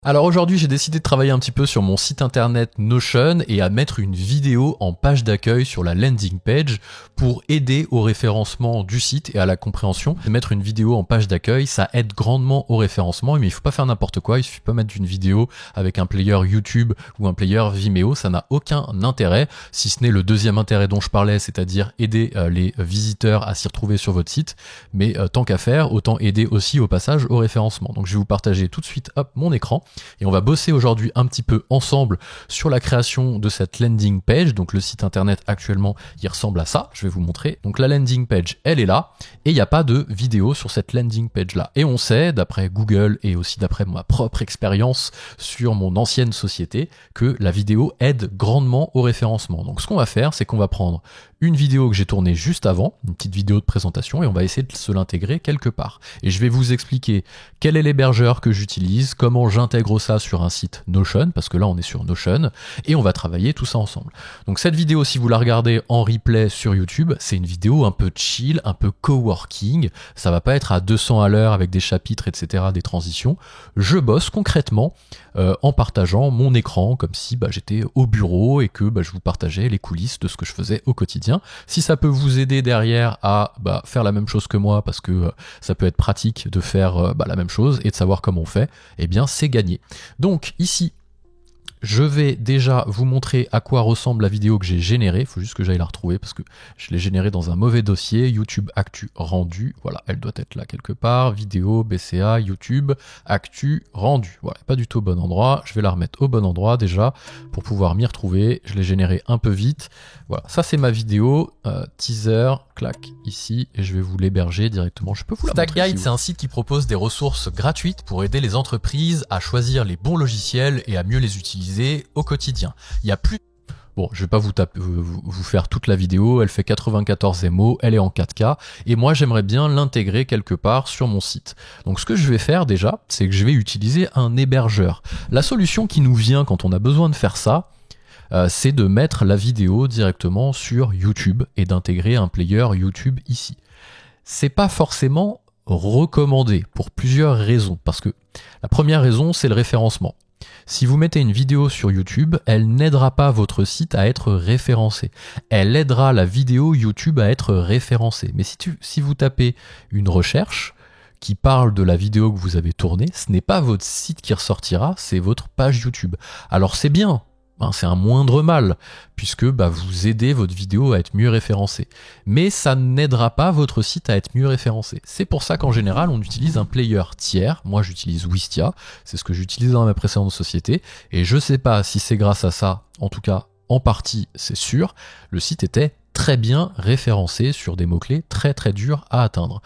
Alors aujourd'hui, j'ai décidé de travailler un petit peu sur mon site internet Notion et à mettre une vidéo en page d'accueil sur la landing page pour aider au référencement du site et à la compréhension. Mettre une vidéo en page d'accueil, ça aide grandement au référencement, mais il faut pas faire n'importe quoi, il suffit pas mettre une vidéo avec un player YouTube ou un player Vimeo, ça n'a aucun intérêt, si ce n'est le deuxième intérêt dont je parlais, c'est-à-dire aider les visiteurs à s'y retrouver sur votre site, mais tant qu'à faire, autant aider aussi au passage au référencement. Donc je vais vous partager tout de suite mon écran. Et on va bosser aujourd'hui un petit peu ensemble sur la création de cette landing page. Donc le site internet actuellement, il ressemble à ça. Je vais vous montrer. Donc la landing page, elle est là. Et il n'y a pas de vidéo sur cette landing page là. Et on sait, d'après Google et aussi d'après ma propre expérience sur mon ancienne société, que la vidéo aide grandement au référencement. Donc ce qu'on va faire, c'est qu'on va prendre une vidéo que j'ai tournée juste avant, une petite vidéo de présentation, et on va essayer de se l'intégrer quelque part. Et je vais vous expliquer quel est l'hébergeur que j'utilise, comment j'intègre ça sur un site Notion, parce que là on est sur Notion, et on va travailler tout ça ensemble. Donc cette vidéo, si vous la regardez en replay sur YouTube, c'est une vidéo un peu chill, un peu coworking, ça va pas être à 200 à l'heure avec des chapitres, etc., des transitions. Je bosse concrètement en partageant mon écran, comme si j'étais au bureau et que je vous partageais les coulisses de ce que je faisais au quotidien. Si ça peut vous aider derrière à faire la même chose que moi, parce que ça peut être pratique de faire la même chose et de savoir comment on fait, eh bien c'est gagné. Donc ici, je vais déjà vous montrer à quoi ressemble la vidéo que j'ai générée. Il faut juste que j'aille la retrouver parce que je l'ai générée dans un mauvais dossier. YouTube Actu rendu. Voilà, elle doit être là quelque part. Vidéo, BCA, YouTube, Actu rendu. Voilà, pas du tout au bon endroit. Je vais la remettre au bon endroit déjà pour pouvoir m'y retrouver. Je l'ai générée un peu vite. Voilà, ça c'est ma vidéo. Teaser, clac, ici. Et je vais vous l'héberger directement. Je peux vous la montrer. StackGuide, c'est un site qui propose des ressources gratuites pour aider les entreprises à choisir les bons logiciels et à mieux les utiliser au quotidien. Il y a plus... Bon, je vais pas vous faire toute la vidéo, elle fait 94 MO, elle est en 4K, et moi j'aimerais bien l'intégrer quelque part sur mon site. Donc ce que je vais faire déjà, c'est que je vais utiliser un hébergeur. La solution qui nous vient quand on a besoin de faire ça, c'est de mettre la vidéo directement sur YouTube et d'intégrer un player YouTube ici. C'est pas forcément recommandé pour plusieurs raisons, parce que la première raison, c'est le référencement. Si vous mettez une vidéo sur YouTube, elle n'aidera pas votre site à être référencé. Elle aidera la vidéo YouTube à être référencée. Mais si vous tapez une recherche qui parle de la vidéo que vous avez tournée, ce n'est pas votre site qui ressortira, c'est votre page YouTube. Alors c'est bien. C'est un moindre mal, puisque vous aidez votre vidéo à être mieux référencée. Mais ça n'aidera pas votre site à être mieux référencé. C'est pour ça qu'en général, on utilise un player tiers. Moi, j'utilise Wistia. C'est ce que j'utilisais dans ma précédente société. Et je sais pas si c'est grâce à ça, en tout cas, en partie, c'est sûr, le site était très bien référencé sur des mots-clés très très durs à atteindre.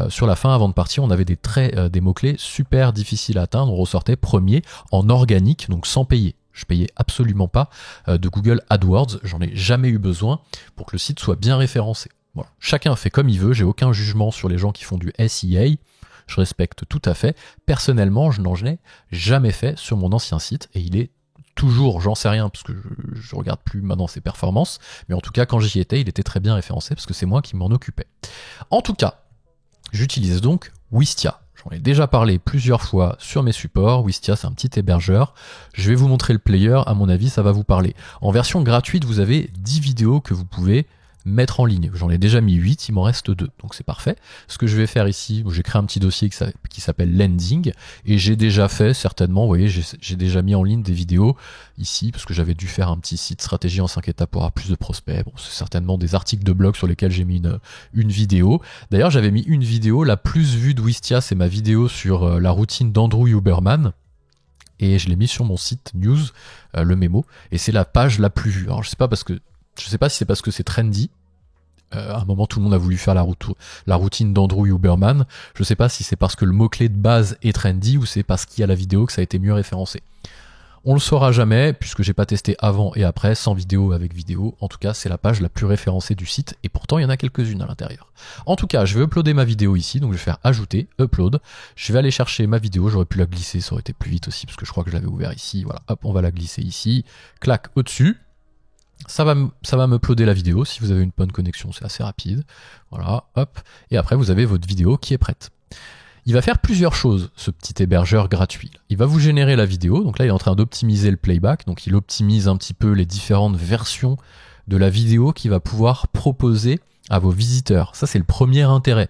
Sur la fin, avant de partir, on avait des mots-clés super difficiles à atteindre. On ressortait premier en organique, donc sans payer. Je payais absolument pas de Google AdWords, j'en ai jamais eu besoin pour que le site soit bien référencé. Voilà. Chacun fait comme il veut, j'ai aucun jugement sur les gens qui font du SEA, je respecte tout à fait. Personnellement, je n'en ai jamais fait sur mon ancien site et il est toujours, j'en sais rien parce que je regarde plus maintenant ses performances, mais en tout cas quand j'y étais, il était très bien référencé parce que c'est moi qui m'en occupais. En tout cas, j'utilise donc Wistia. J'en ai déjà parlé plusieurs fois sur mes supports. Wistia, c'est un petit hébergeur. Je vais vous montrer le player. À mon avis, ça va vous parler. En version gratuite, vous avez 10 vidéos que vous pouvez mettre en ligne. J'en ai déjà mis 8, il m'en reste 2. Donc c'est parfait. Ce que je vais faire ici, j'ai créé un petit dossier qui s'appelle Landing. Et j'ai déjà fait, certainement, vous voyez, j'ai déjà mis en ligne des vidéos ici, parce que j'avais dû faire un petit site stratégie en 5 étapes pour avoir plus de prospects. Bon, c'est certainement des articles de blog sur lesquels j'ai mis une vidéo. D'ailleurs, j'avais mis une vidéo, la plus vue de Wistia, c'est ma vidéo sur la routine d'Andrew Huberman. Et je l'ai mis sur mon site news, le mémo. Et c'est la page la plus vue. Alors, je sais pas si c'est parce que c'est trendy. À un moment, tout le monde a voulu faire la routine d'Andrew Huberman. Je sais pas si c'est parce que le mot-clé de base est trendy ou c'est parce qu'il y a la vidéo que ça a été mieux référencé. On le saura jamais, puisque j'ai pas testé avant et après, sans vidéo, avec vidéo. En tout cas, c'est la page la plus référencée du site, et pourtant, il y en a quelques-unes à l'intérieur. En tout cas, je vais uploader ma vidéo ici, donc je vais faire ajouter, upload. Je vais aller chercher ma vidéo, j'aurais pu la glisser, ça aurait été plus vite aussi, parce que je crois que je l'avais ouvert ici. Voilà, hop, on va la glisser ici. Clac, au-dessus. Ça va m'uploader la vidéo, si vous avez une bonne connexion, c'est assez rapide. Voilà, hop. Et après, vous avez votre vidéo qui est prête. Il va faire plusieurs choses, ce petit hébergeur gratuit. Il va vous générer la vidéo, donc là il est en train d'optimiser le playback, donc il optimise un petit peu les différentes versions de la vidéo qu'il va pouvoir proposer à vos visiteurs. Ça c'est le premier intérêt.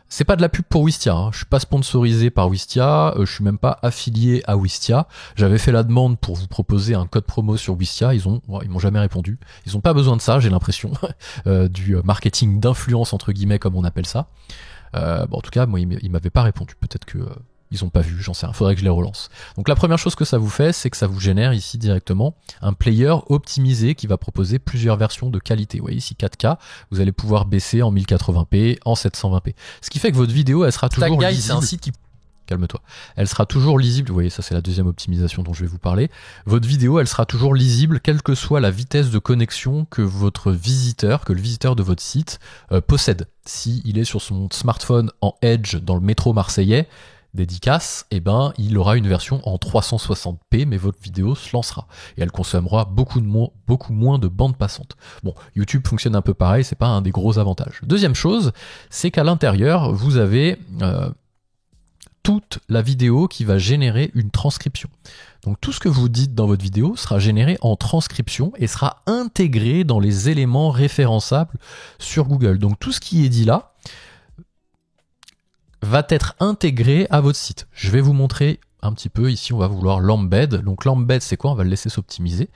C'est pas de la pub pour Wistia, hein. Je suis pas sponsorisé par Wistia, je suis même pas affilié à Wistia. J'avais fait la demande pour vous proposer un code promo sur Wistia, ils m'ont jamais répondu. Ils ont pas besoin de ça, j'ai l'impression, du marketing d'influence entre guillemets comme on appelle ça. En tout cas, moi ils m'avaient pas répondu. Peut-être que ils ont pas vu, j'en sais rien. Faudrait que je les relance. Donc la première chose que ça vous fait, c'est que ça vous génère ici directement un player optimisé qui va proposer plusieurs versions de qualité. Vous voyez ici 4K, vous allez pouvoir baisser en 1080p, en 720p. Ce qui fait que votre vidéo, elle sera toujours lisible. C'est un site qui... Calme-toi. Elle sera toujours lisible. Vous voyez, ça c'est la deuxième optimisation dont je vais vous parler. Votre vidéo, elle sera toujours lisible, quelle que soit la vitesse de connexion que votre visiteur, que le visiteur de votre site possède. Si il est sur son smartphone en Edge dans le métro marseillais, dédicace, eh ben, il aura une version en 360p, mais votre vidéo se lancera. Et elle consommera beaucoup moins de bande passante. Bon, YouTube fonctionne un peu pareil, c'est pas un des gros avantages. Deuxième chose, c'est qu'à l'intérieur, vous avez toute la vidéo qui va générer une transcription. Donc tout ce que vous dites dans votre vidéo sera généré en transcription et sera intégré dans les éléments référençables sur Google. Donc tout ce qui est dit là va être intégré à votre site. Je vais vous montrer un petit peu, ici on va vouloir l'embed. Donc l'embed c'est quoi? On va le laisser s'optimiser.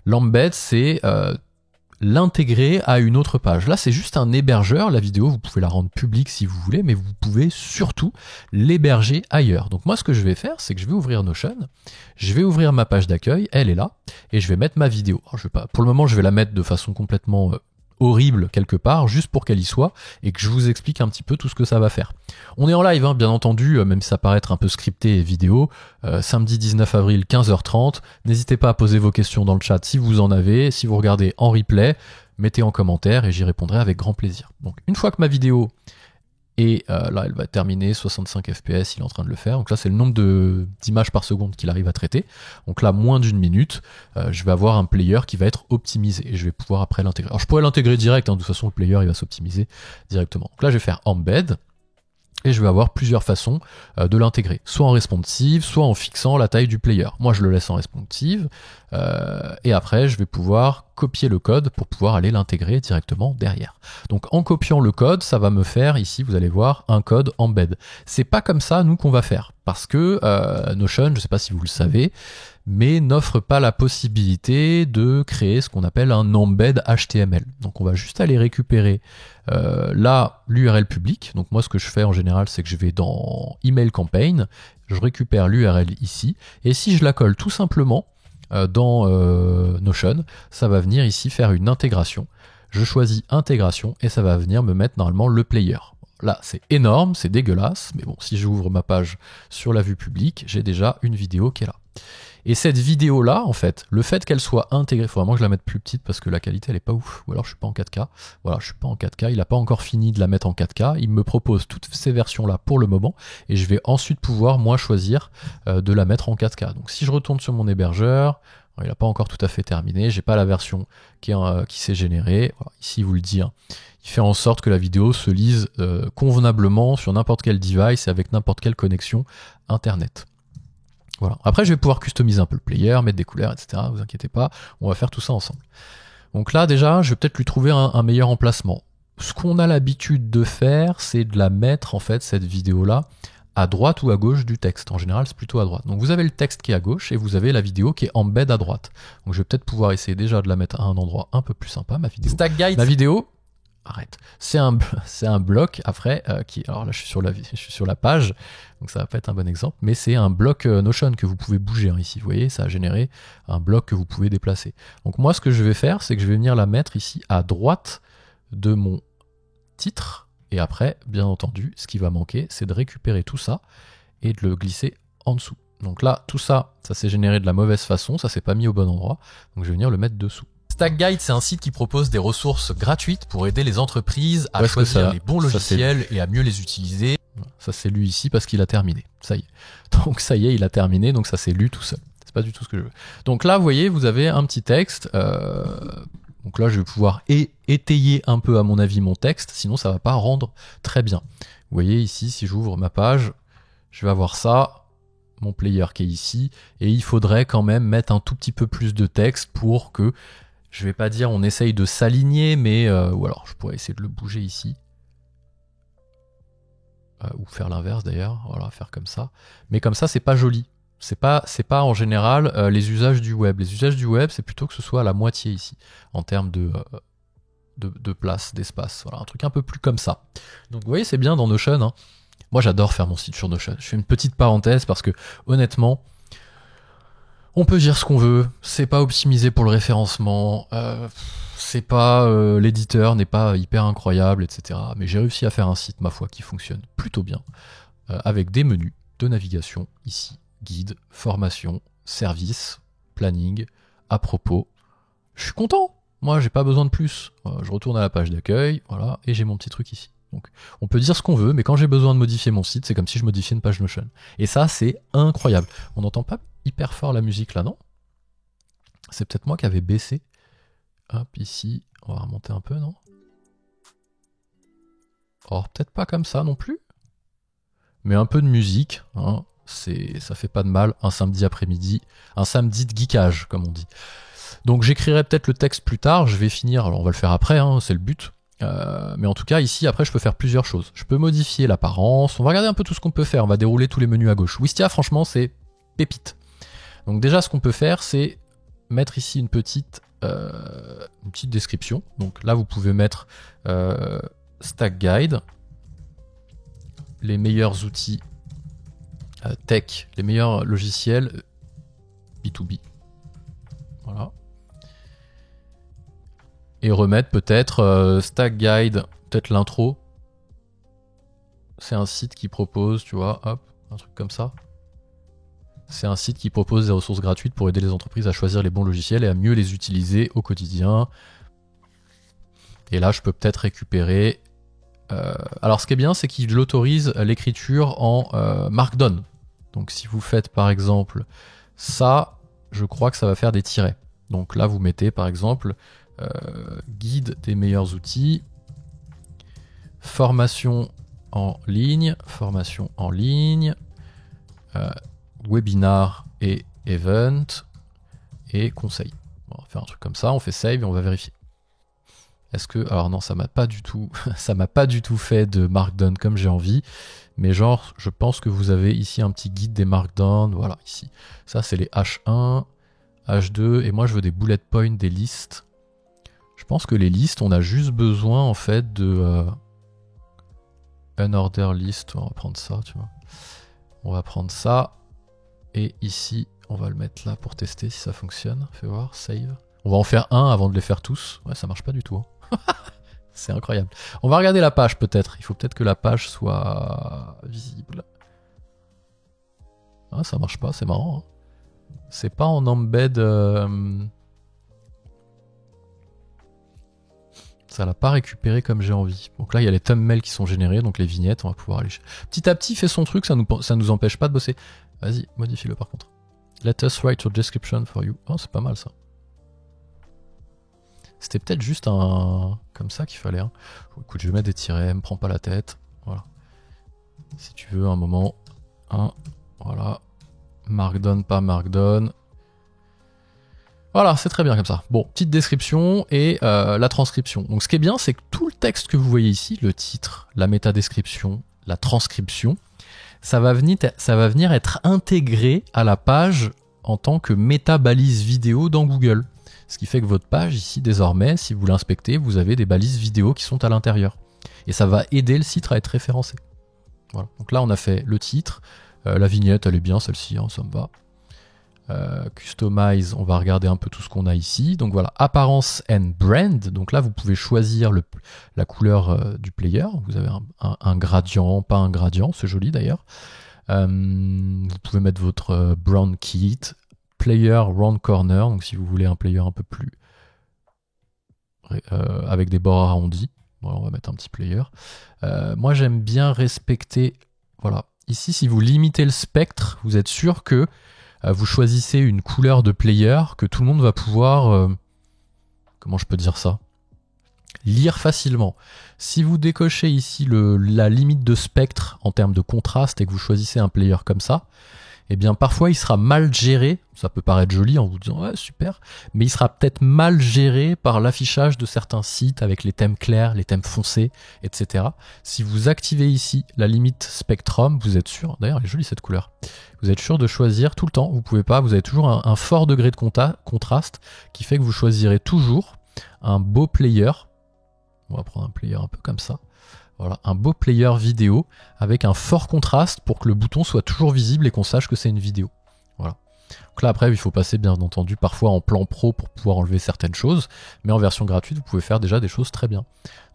L'embed c'est l'intégrer à une autre page. Là c'est juste un hébergeur, la vidéo vous pouvez la rendre publique si vous voulez, mais vous pouvez surtout l'héberger ailleurs. Donc moi ce que je vais faire, c'est que je vais ouvrir Notion, je vais ouvrir ma page d'accueil, elle est là, et je vais mettre ma vidéo. Alors, pour le moment je vais la mettre de façon complètement horrible quelque part, juste pour qu'elle y soit, et que je vous explique un petit peu tout ce que ça va faire. On est en live, hein, bien entendu, même si ça paraît être un peu scripté et vidéo, samedi 19 avril, 15h30, n'hésitez pas à poser vos questions dans le chat si vous en avez, si vous regardez en replay, mettez en commentaire et j'y répondrai avec grand plaisir. Donc une fois que ma vidéo et là elle va terminer 65 fps, il est en train de le faire, donc là c'est le nombre d'images par seconde qu'il arrive à traiter, donc là moins d'une minute, je vais avoir un player qui va être optimisé et je vais pouvoir après l'intégrer. Alors je pourrais l'intégrer direct, hein, de toute façon le player il va s'optimiser directement. Donc là je vais faire embed et je vais avoir plusieurs façons de l'intégrer, soit en responsive, soit en fixant la taille du player. Moi je le laisse en responsive et après je vais pouvoir copier le code pour pouvoir aller l'intégrer directement derrière. Donc en copiant le code, ça va me faire ici, vous allez voir, un code embed. C'est pas comme ça nous qu'on va faire, parce que Notion, je sais pas si vous le savez, mais n'offre pas la possibilité de créer ce qu'on appelle un embed HTML. Donc on va juste aller récupérer là l'URL public. Donc moi ce que je fais en général, c'est que je vais dans Email Campaign, je récupère l'URL ici, et si je la colle tout simplement dans Notion, ça va venir ici faire une intégration. Je choisis intégration et ça va venir me mettre normalement le player. Là c'est énorme, c'est dégueulasse, mais bon, si j'ouvre ma page sur la vue publique, j'ai déjà une vidéo qui est là. Et cette vidéo-là, en fait, le fait qu'elle soit intégrée, il faut vraiment que je la mette plus petite parce que la qualité, elle est pas ouf. Ou alors je suis pas en 4K. Voilà, je suis pas en 4K. Il a pas encore fini de la mettre en 4K. Il me propose toutes ces versions-là pour le moment. Et je vais ensuite pouvoir, moi, choisir de la mettre en 4K. Donc si je retourne sur mon hébergeur, il n'a pas encore tout à fait terminé. J'ai pas la version qui s'est générée. Voilà, ici, il vous le dit, hein. Il fait en sorte que la vidéo se lise convenablement sur n'importe quel device et avec n'importe quelle connexion Internet. Voilà. Après, je vais pouvoir customiser un peu le player, mettre des couleurs, etc. Vous inquiétez pas, on va faire tout ça ensemble. Donc là, déjà, je vais peut-être lui trouver un meilleur emplacement. Ce qu'on a l'habitude de faire, c'est de la mettre, en fait, cette vidéo-là, à droite ou à gauche du texte. En général, c'est plutôt à droite. Donc vous avez le texte qui est à gauche et vous avez la vidéo qui est embed à droite. Donc je vais peut-être pouvoir essayer déjà de la mettre à un endroit un peu plus sympa, ma vidéo. Stack Guide. Ma vidéo... Arrête. C'est un bloc après alors là je suis sur la page, donc ça va pas être un bon exemple, mais c'est un bloc Notion que vous pouvez bouger, hein, ici. Vous voyez, ça a généré un bloc que vous pouvez déplacer. Donc moi ce que je vais faire, c'est que je vais venir la mettre ici à droite de mon titre, et après, bien entendu, ce qui va manquer, c'est de récupérer tout ça et de le glisser en dessous. Donc là, tout ça, ça s'est généré de la mauvaise façon, ça s'est pas mis au bon endroit, donc je vais venir le mettre dessous. Stack Guide, c'est un site qui propose des ressources gratuites pour aider les entreprises à choisir les bons logiciels et à mieux les utiliser. Ça c'est lu ici parce qu'il a terminé. Ça y est. Donc ça y est, il a terminé, donc ça c'est lu tout seul. C'est pas du tout ce que je veux. Donc là, vous voyez, vous avez un petit texte. Donc là, je vais pouvoir étayer un peu à mon avis mon texte, sinon ça va pas rendre très bien. Vous voyez ici, si j'ouvre ma page, je vais avoir ça, mon player qui est ici, et il faudrait quand même mettre un tout petit peu plus de texte pour que, je vais pas dire on essaye de s'aligner, mais ou alors je pourrais essayer de le bouger ici. Ou faire l'inverse d'ailleurs, voilà, faire comme ça. Mais comme ça, c'est pas joli. C'est pas en général les usages du web. Les usages du web, c'est plutôt que ce soit à la moitié ici, en termes de place, d'espace. Voilà, un truc un peu plus comme ça. Donc vous voyez, c'est bien dans Notion. Hein. Moi, j'adore faire mon site sur Notion. Je fais une petite parenthèse parce que, honnêtement, on peut dire ce qu'on veut. C'est pas optimisé pour le référencement. C'est pas l'éditeur n'est pas hyper incroyable, etc. Mais j'ai réussi à faire un site, ma foi, qui fonctionne plutôt bien, avec des menus de navigation ici, guide, formation, service, planning, à propos. Je suis content. Moi, j'ai pas besoin de plus. Je retourne à la page d'accueil, voilà, et j'ai mon petit truc ici. Donc, on peut dire ce qu'on veut, mais quand j'ai besoin de modifier mon site, c'est comme si je modifiais une page Notion. Et ça, c'est incroyable. On n'entend pas hyper fort la musique là, non? C'est peut-être moi qui avais baissé. Hop, ici, on va remonter un peu, non? Or, peut-être pas comme ça non plus. Mais un peu de musique, hein, ça fait pas de mal, un samedi après-midi, un samedi de geekage, comme on dit. Donc j'écrirai peut-être le texte plus tard, je vais finir, alors on va le faire après, hein, c'est le but. Mais en tout cas, ici, après, je peux faire plusieurs choses. Je peux modifier l'apparence, on va regarder un peu tout ce qu'on peut faire, on va dérouler tous les menus à gauche. Wistia, franchement, c'est pépite. Donc déjà, ce qu'on peut faire, c'est mettre ici une petite description. Donc là, vous pouvez mettre Stack Guide, les meilleurs outils tech, les meilleurs logiciels B2B. Voilà. Et remettre peut-être Stack Guide, peut-être l'intro. C'est un site qui propose, tu vois, hop, un truc comme ça. C'est un site qui propose des ressources gratuites pour aider les entreprises à choisir les bons logiciels et à mieux les utiliser au quotidien. Et là, je peux peut-être récupérer... alors, ce qui est bien, c'est qu'il autorise l'écriture en Markdown. Donc, si vous faites, par exemple, ça, je crois que ça va faire des tirets. Donc là, vous mettez, par exemple, guide des meilleurs outils, formation en ligne, webinar et event, et conseil. On va faire un truc comme ça, on fait save et on va vérifier. Est-ce que... Alors non, ça m'a pas du tout fait de Markdown comme j'ai envie, mais genre, je pense que vous avez ici un petit guide des Markdown, voilà, ici. Ça, c'est les H1, H2, et moi, je veux des bullet points, des listes. Je pense que les listes, on a juste besoin, en fait, de... unorder list, on va prendre ça, tu vois. On va prendre ça, et ici, on va le mettre là pour tester si ça fonctionne. Fais voir, save. On va en faire un avant de les faire tous. Ouais, ça marche pas du tout. Hein. C'est incroyable. On va regarder la page peut-être. Il faut peut-être que la page soit visible. Ah, ça marche pas, c'est marrant. Hein. C'est pas en embed... Ça l'a pas récupéré comme j'ai envie. Donc là, il y a les thumbnails qui sont générés, donc les vignettes, on va pouvoir aller... Petit à petit, il fait son truc, ça nous empêche pas de bosser. Vas-y, modifie-le par contre. Let us write your description for you. Oh, c'est pas mal ça. C'était peut-être juste un... comme ça qu'il fallait. Hein. Écoute, je vais mettre des tirets, me prends pas la tête. Voilà. Si tu veux, un moment. Un. Voilà. Markdown, pas Markdown. Voilà, c'est très bien comme ça. Bon, petite description et la transcription. Donc ce qui est bien, c'est que tout le texte que vous voyez ici, le titre, la métadescription, la transcription, ça va venir être intégré à la page en tant que méta-balise vidéo dans Google. Ce qui fait que votre page ici, désormais, si vous l'inspectez, vous avez des balises vidéo qui sont à l'intérieur. Et ça va aider le site à être référencé. Voilà. Donc là, on a fait le titre. La vignette, elle est bien, celle-ci, hein, ça me va. Customize, on va regarder un peu tout ce qu'on a ici. Donc voilà, apparence and brand. Donc là, vous pouvez choisir la couleur du player. Vous avez un gradient, pas un gradient, c'est joli d'ailleurs. Vous pouvez mettre votre brown kit. Player round corner, donc si vous voulez un player un peu plus avec des bords arrondis. Voilà, on va mettre un petit player. Moi, j'aime bien respecter... Voilà. Ici, si vous limitez le spectre, vous êtes sûr que vous choisissez une couleur de player que tout le monde va pouvoir... comment je peux dire ça? lire facilement. Si vous décochez ici la limite de spectre en termes de contraste et que vous choisissez un player comme ça, eh bien parfois il sera mal géré, ça peut paraître joli en vous disant ouais super, mais il sera peut-être mal géré par l'affichage de certains sites avec les thèmes clairs, les thèmes foncés, etc. Si vous activez ici la limite spectrum, vous êtes sûr, d'ailleurs elle est jolie cette couleur, vous êtes sûr de choisir tout le temps, vous pouvez pas, vous avez toujours un fort degré de contraste qui fait que vous choisirez toujours un beau player. On va prendre un player un peu comme ça. Voilà, un beau player vidéo avec un fort contraste pour que le bouton soit toujours visible et qu'on sache que c'est une vidéo. Voilà. Donc là après il faut passer bien entendu parfois en plan pro pour pouvoir enlever certaines choses, mais en version gratuite vous pouvez faire déjà des choses très bien.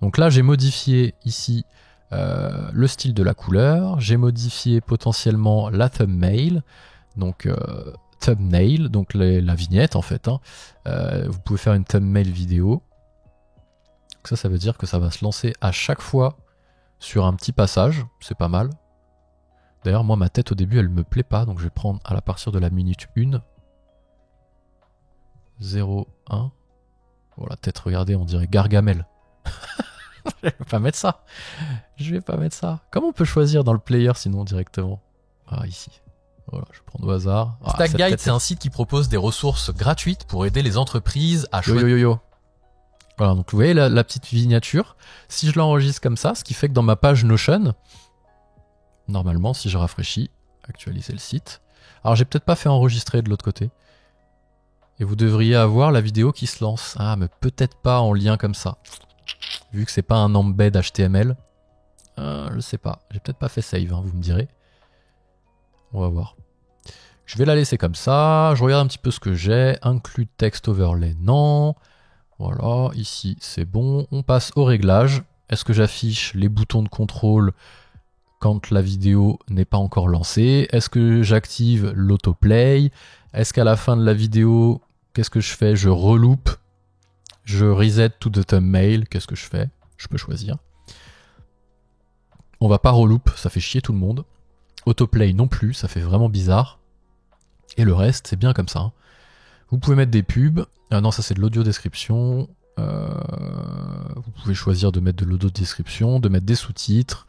Donc là j'ai modifié ici le style de la couleur, j'ai modifié potentiellement la thumbnail, donc thumbnail, donc la vignette en fait. Vous pouvez faire une thumbnail vidéo. Donc ça veut dire que ça va se lancer à chaque fois sur un petit passage, c'est pas mal. D'ailleurs, moi, ma tête au début, elle me plaît pas, donc je vais prendre à partir de la minute 1. 0, 1. Bon, la tête, regardez, on dirait Gargamel. Je vais pas mettre ça. Je vais pas mettre ça. Comment on peut choisir dans le player sinon directement? Ah, ici. Voilà, je prends au hasard. Stack Guide, c'est un site qui propose des ressources gratuites pour aider les entreprises à choisir. Voilà, donc vous voyez la petite miniature. Si je l'enregistre comme ça, ce qui fait que dans ma page Notion, normalement, si je rafraîchis, actualiser le site. Alors, j'ai peut-être pas fait enregistrer de l'autre côté. Et vous devriez avoir la vidéo qui se lance. Ah, mais peut-être pas en lien comme ça. Vu que c'est pas un embed HTML. Je sais pas. J'ai peut-être pas fait save, hein, vous me direz. On va voir. Je vais la laisser comme ça. Je regarde un petit peu ce que j'ai. Include text overlay, non. Voilà, ici c'est bon. On passe au réglage. Est-ce que j'affiche les boutons de contrôle quand la vidéo n'est pas encore lancée? Est-ce que j'active l'autoplay? Est-ce qu'à la fin de la vidéo, qu'est-ce que je fais? Je reloupe. Je reset to the thumbnail. Qu'est-ce que je fais? Je peux choisir. On va pas reloupe, ça fait chier tout le monde. Autoplay non plus, ça fait vraiment bizarre. Et le reste, c'est bien comme ça. Hein. Vous pouvez mettre des pubs. Non, ça c'est de l'audio description. Vous pouvez choisir de mettre de l'audio description, de mettre des sous-titres.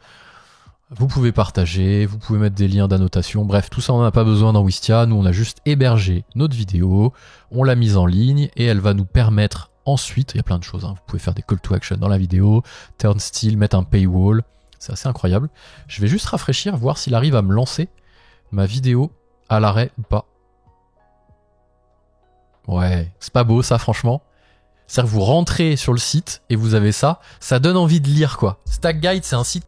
Vous pouvez partager, vous pouvez mettre des liens d'annotation. Bref, tout ça on n'en a pas besoin dans Wistia. Nous on a juste hébergé notre vidéo, on l'a mise en ligne et elle va nous permettre ensuite, il y a plein de choses, hein. Vous pouvez faire des call to action dans la vidéo, turn still, mettre un paywall. C'est assez incroyable. Je vais juste rafraîchir, voir s'il arrive à me lancer ma vidéo à l'arrêt ou pas. Ouais, c'est pas beau ça franchement. C'est-à-dire que vous rentrez sur le site et vous avez ça, ça donne envie de lire quoi. Stack Guide, c'est un site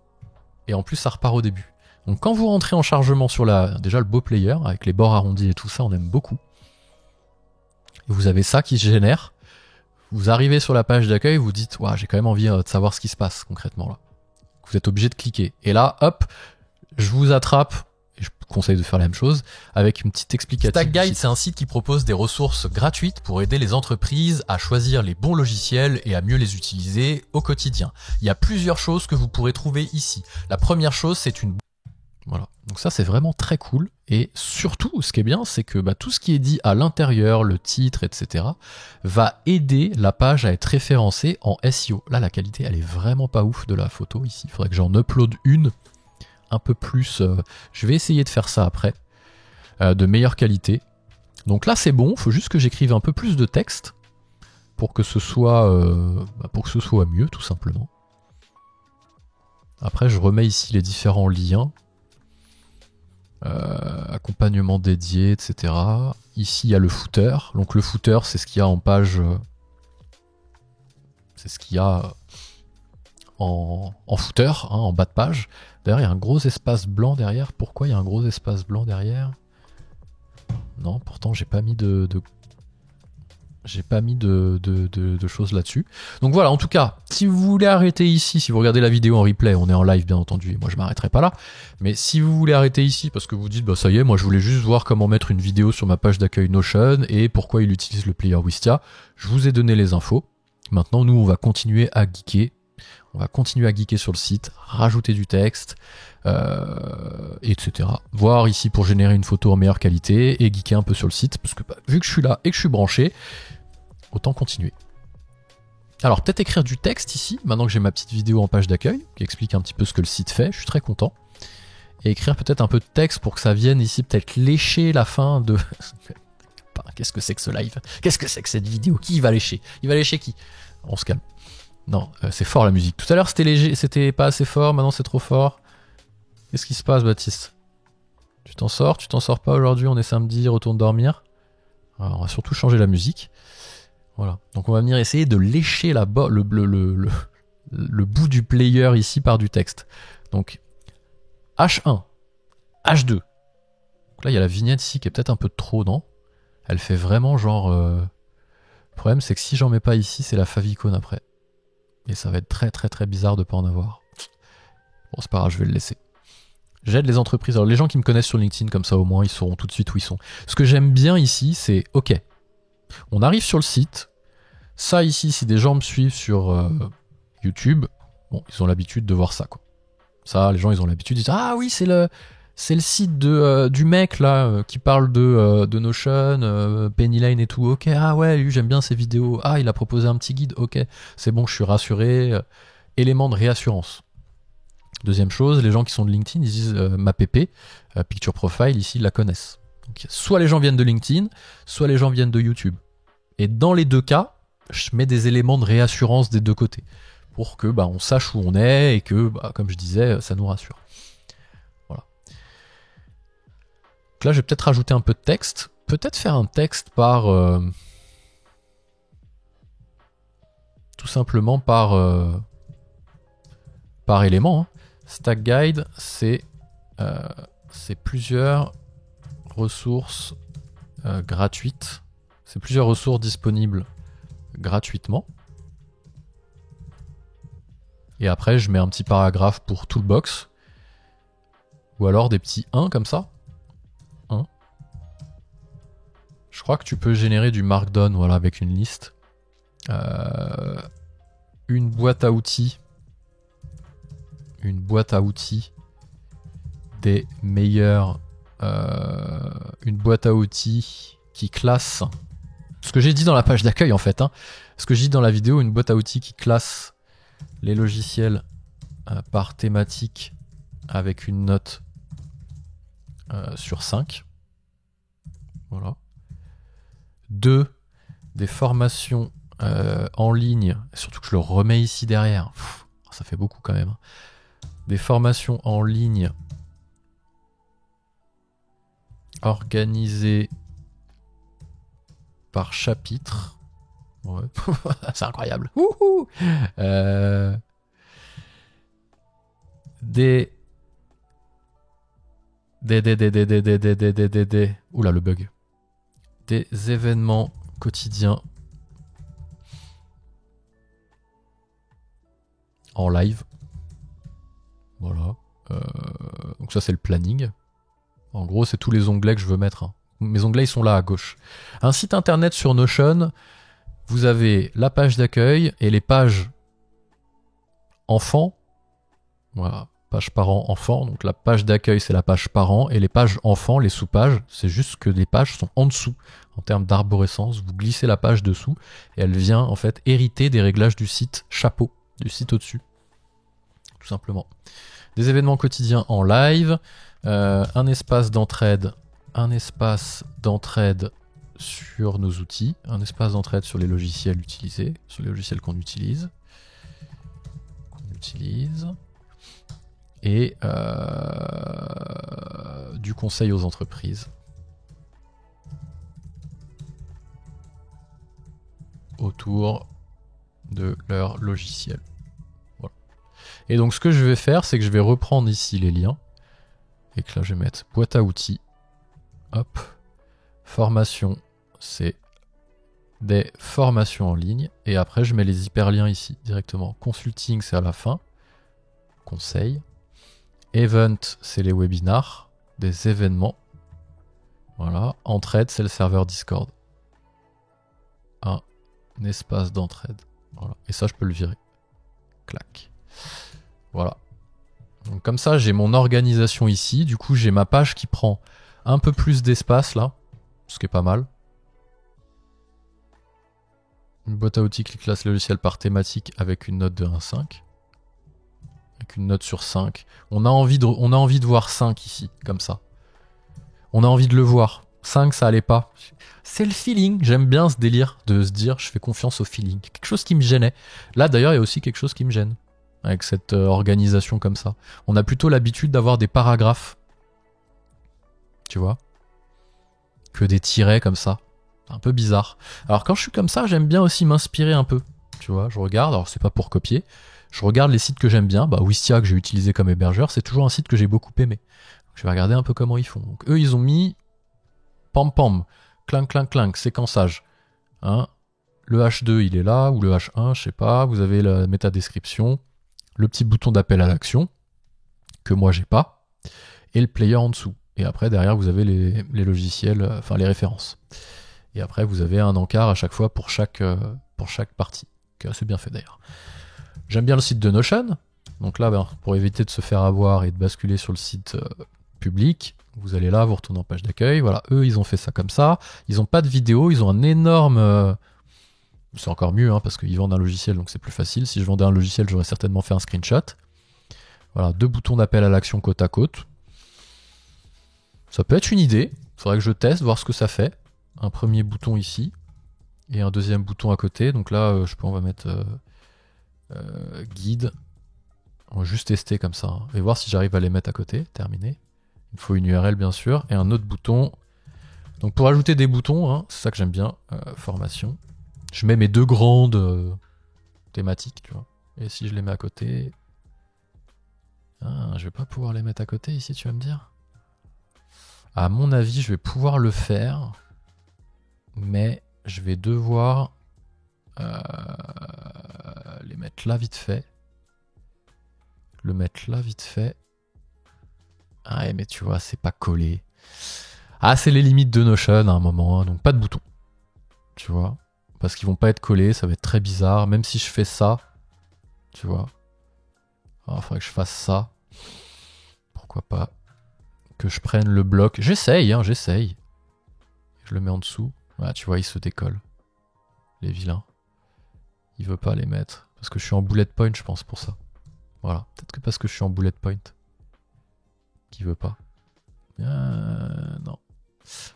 et en plus ça repart au début. Donc quand vous rentrez en chargement sur déjà le beau player avec les bords arrondis et tout ça, on aime beaucoup. Et vous avez ça qui se génère. Vous arrivez sur la page d'accueil, vous dites ouais, j'ai quand même envie de savoir ce qui se passe concrètement là. Vous êtes obligé de cliquer. Et là, hop, je vous attrape. Et je vous conseille de faire la même chose avec une petite explication. Stack Guide, c'est un site qui propose des ressources gratuites pour aider les entreprises à choisir les bons logiciels et à mieux les utiliser au quotidien. Il y a plusieurs choses que vous pourrez trouver ici. La première chose, c'est une... Voilà, donc ça c'est vraiment très cool. Et surtout, ce qui est bien, c'est que tout ce qui est dit à l'intérieur, le titre, etc., va aider la page à être référencée en SEO. Là, la qualité, elle est vraiment pas ouf de la photo ici. Il faudrait que j'en upload une un peu plus, je vais essayer de faire ça après, de meilleure qualité. Donc là c'est bon, il faut juste que j'écrive un peu plus de texte pour que ce soit mieux tout simplement. Après je remets ici les différents liens, accompagnement dédié, etc. Ici il y a le footer, donc le footer c'est ce qu'il y a en page, c'est ce qu'il y a en footer, hein, en bas de page. D'ailleurs, il y a un gros espace blanc derrière. Pourquoi il y a un gros espace blanc derrière? Non, pourtant, j'ai pas mis de choses là-dessus. Donc voilà, en tout cas, si vous voulez arrêter ici, si vous regardez la vidéo en replay, on est en live bien entendu, et moi je m'arrêterai pas là. Mais si vous voulez arrêter ici parce que vous dites, bah ça y est, moi je voulais juste voir comment mettre une vidéo sur ma page d'accueil Notion et pourquoi il utilise le player Wistia, je vous ai donné les infos. Maintenant, nous, on va continuer à geeker. On va continuer à geeker sur le site, rajouter du texte, etc. Voir ici pour générer une photo en meilleure qualité et geeker un peu sur le site, parce que vu que je suis là et que je suis branché, autant continuer. Alors peut-être écrire du texte ici, maintenant que j'ai ma petite vidéo en page d'accueil, qui explique un petit peu ce que le site fait, je suis très content. Et écrire peut-être un peu de texte pour que ça vienne ici, peut-être lécher la fin de... Qu'est-ce que c'est que ce live? Qu'est-ce que c'est que cette vidéo? Qui va lécher? Il va lécher qui? On se calme. Non, c'est fort la musique. Tout à l'heure c'était léger, c'était pas assez fort, maintenant c'est trop fort. Qu'est-ce qui se passe, Baptiste? Tu t'en sors? Tu t'en sors pas aujourd'hui? On est samedi, retourne dormir. Alors, on va surtout changer la musique. Voilà. Donc on va venir essayer de lécher le bout du player ici par du texte. Donc H1, H2. Donc là il y a la vignette ici qui est peut-être un peu trop, non? Elle fait vraiment genre... Le problème c'est que si j'en mets pas ici, c'est la favicon après. Et ça va être très très très bizarre de pas en avoir. Bon c'est pas grave, je vais le laisser. J'aide les entreprises. Alors les gens qui me connaissent sur LinkedIn, comme ça au moins ils sauront tout de suite où ils sont. Ce que j'aime bien ici, c'est ok. On arrive sur le site. Ça ici, si des gens me suivent sur YouTube, bon, ils ont l'habitude de voir ça, quoi. Ça, les gens, ils ont l'habitude de dire ah oui, c'est le site du mec là qui parle de Notion, Penny Lane et tout. Ok, ah ouais, lui j'aime bien ses vidéos. Ah, il a proposé un petit guide. Ok, c'est bon, je suis rassuré. Élément de réassurance. Deuxième chose, les gens qui sont de LinkedIn, ils disent ma PP, Picture Profile, ici, ils la connaissent. Donc, soit les gens viennent de LinkedIn, soit les gens viennent de YouTube. Et dans les deux cas, je mets des éléments de réassurance des deux côtés. Pour que on sache où on est et que, comme je disais, ça nous rassure. Voilà. Donc là, je vais peut-être rajouter un peu de texte. Peut-être faire un texte par... tout simplement par élément. Hein. Stack Guide, c'est plusieurs ressources gratuites. C'est plusieurs ressources disponibles gratuitement. Et après, je mets un petit paragraphe pour Toolbox. Ou alors des petits 1 comme ça. 1. Je crois que tu peux générer du Markdown, voilà, avec une liste. Une boîte à outils. Une boîte à outils des meilleurs. Une boîte à outils qui classe. Ce que j'ai dit dans la page d'accueil en fait. Hein. Ce que j'ai dit dans la vidéo, une boîte à outils qui classe les logiciels par thématique avec une note sur 5. Voilà. 2. Des formations en ligne, surtout que je le remets ici derrière. Pff, ça fait beaucoup quand même. Des formations en ligne organisées par chapitre. Ouais. C'est incroyable. Oula, le bug. Des événements quotidiens en live. Voilà. Donc ça, c'est le planning. En gros, c'est tous les onglets que je veux mettre. Hein. Mes onglets, ils sont là à gauche. Un site internet sur Notion, vous avez la page d'accueil et les pages enfants. Voilà, page parents-enfants. Donc la page d'accueil, c'est la page parents. Et les pages enfants, les sous-pages, c'est juste que les pages sont en dessous. En termes d'arborescence, vous glissez la page dessous et elle vient en fait hériter des réglages du site chapeau, du site au-dessus. Tout simplement. Des événements quotidiens en live. Un espace d'entraide. Un espace d'entraide sur nos outils, un espace d'entraide sur les logiciels utilisés, sur les logiciels qu'on utilise, et du conseil aux entreprises autour de leur logiciel. Voilà. Et donc ce que je vais faire, c'est que je vais reprendre ici les liens, et que là je vais mettre boîte à outils, hop, formation, c'est des formations en ligne. Et après, je mets les hyperliens ici directement. Consulting, c'est à la fin. Conseil. Event, c'est les webinars, des événements. Voilà. Entraide, c'est le serveur Discord. Un espace d'entraide. Voilà. Et ça, je peux le virer. Clac. Voilà. Donc, comme ça, j'ai mon organisation ici. Du coup, j'ai ma page qui prend un peu plus d'espace là. Ce qui est pas mal. Une boîte à outils qui classe les logiciels par thématique avec une note de 1,5. Avec une note sur 5. On a envie de voir 5 ici, comme ça. On a envie de le voir. 5, ça allait pas. C'est le feeling. J'aime bien ce délire de se dire je fais confiance au feeling. Quelque chose qui me gênait. Là, d'ailleurs, il y a aussi quelque chose qui me gêne. Avec cette organisation comme ça. On a plutôt l'habitude d'avoir des paragraphes. Tu vois ? Que des tirets comme ça. Un peu bizarre. Alors quand je suis comme ça, j'aime bien aussi m'inspirer un peu. Tu vois, je regarde, alors c'est pas pour copier. Je regarde les sites que j'aime bien. Bah Wistia que j'ai utilisé comme hébergeur, c'est toujours un site que j'ai beaucoup aimé. Donc, je vais regarder un peu comment ils font. Donc eux, ils ont mis pam pam, clink clink clink, séquençage. Hein, le H2, il est là, ou le H1, je sais pas. Vous avez la métadescription, le petit bouton d'appel à l'action, que moi j'ai pas, et le player en dessous. Et après, derrière, vous avez les logiciels, enfin les références. Et après, vous avez un encart à chaque fois pour chaque partie, qui est assez bien fait d'ailleurs. J'aime bien le site de Notion. Donc là, ben, pour éviter de se faire avoir et de basculer sur le site public, vous allez là, vous retournez en page d'accueil. Voilà, eux, ils ont fait ça comme ça. Ils n'ont pas de vidéo, ils ont un énorme... c'est encore mieux, hein, parce qu'ils vendent un logiciel, donc c'est plus facile. Si je vendais un logiciel, j'aurais certainement fait un screenshot. Voilà, 2 boutons d'appel à l'action côte à côte. Ça peut être une idée. Il faudrait que je teste, voir ce que ça fait. Un premier bouton ici et un deuxième bouton à côté. Donc là, je sais pas, on va mettre guide. On va juste tester comme ça. Hein, et voir si j'arrive à les mettre à côté. Terminé. Il faut une URL bien sûr et un autre bouton. Donc pour ajouter des boutons, hein, c'est ça que j'aime bien. Formation. Je mets mes 2 grandes thématiques, tu vois. Et si je les mets à côté, je vais pas pouvoir les mettre à côté ici, tu vas me dire. À mon avis, je vais pouvoir le faire, mais je vais devoir les mettre là vite fait. Le mettre là vite fait. Ah ouais, mais tu vois, c'est pas collé. Ah, c'est les limites de Notion à un moment, hein, donc pas de bouton. Tu vois, parce qu'ils vont pas être collés, ça va être très bizarre, même si je fais ça, tu vois. Alors, il faudrait que je fasse ça. Pourquoi pas que je prenne le bloc. J'essaye, hein, j'essaye. Je le mets en dessous. Voilà, tu vois, il se décolle. Les vilains. Il veut pas les mettre. Parce que je suis en bullet point, je pense, pour ça. Voilà. Peut-être que parce que je suis en bullet point. Qu'il veut pas. Non.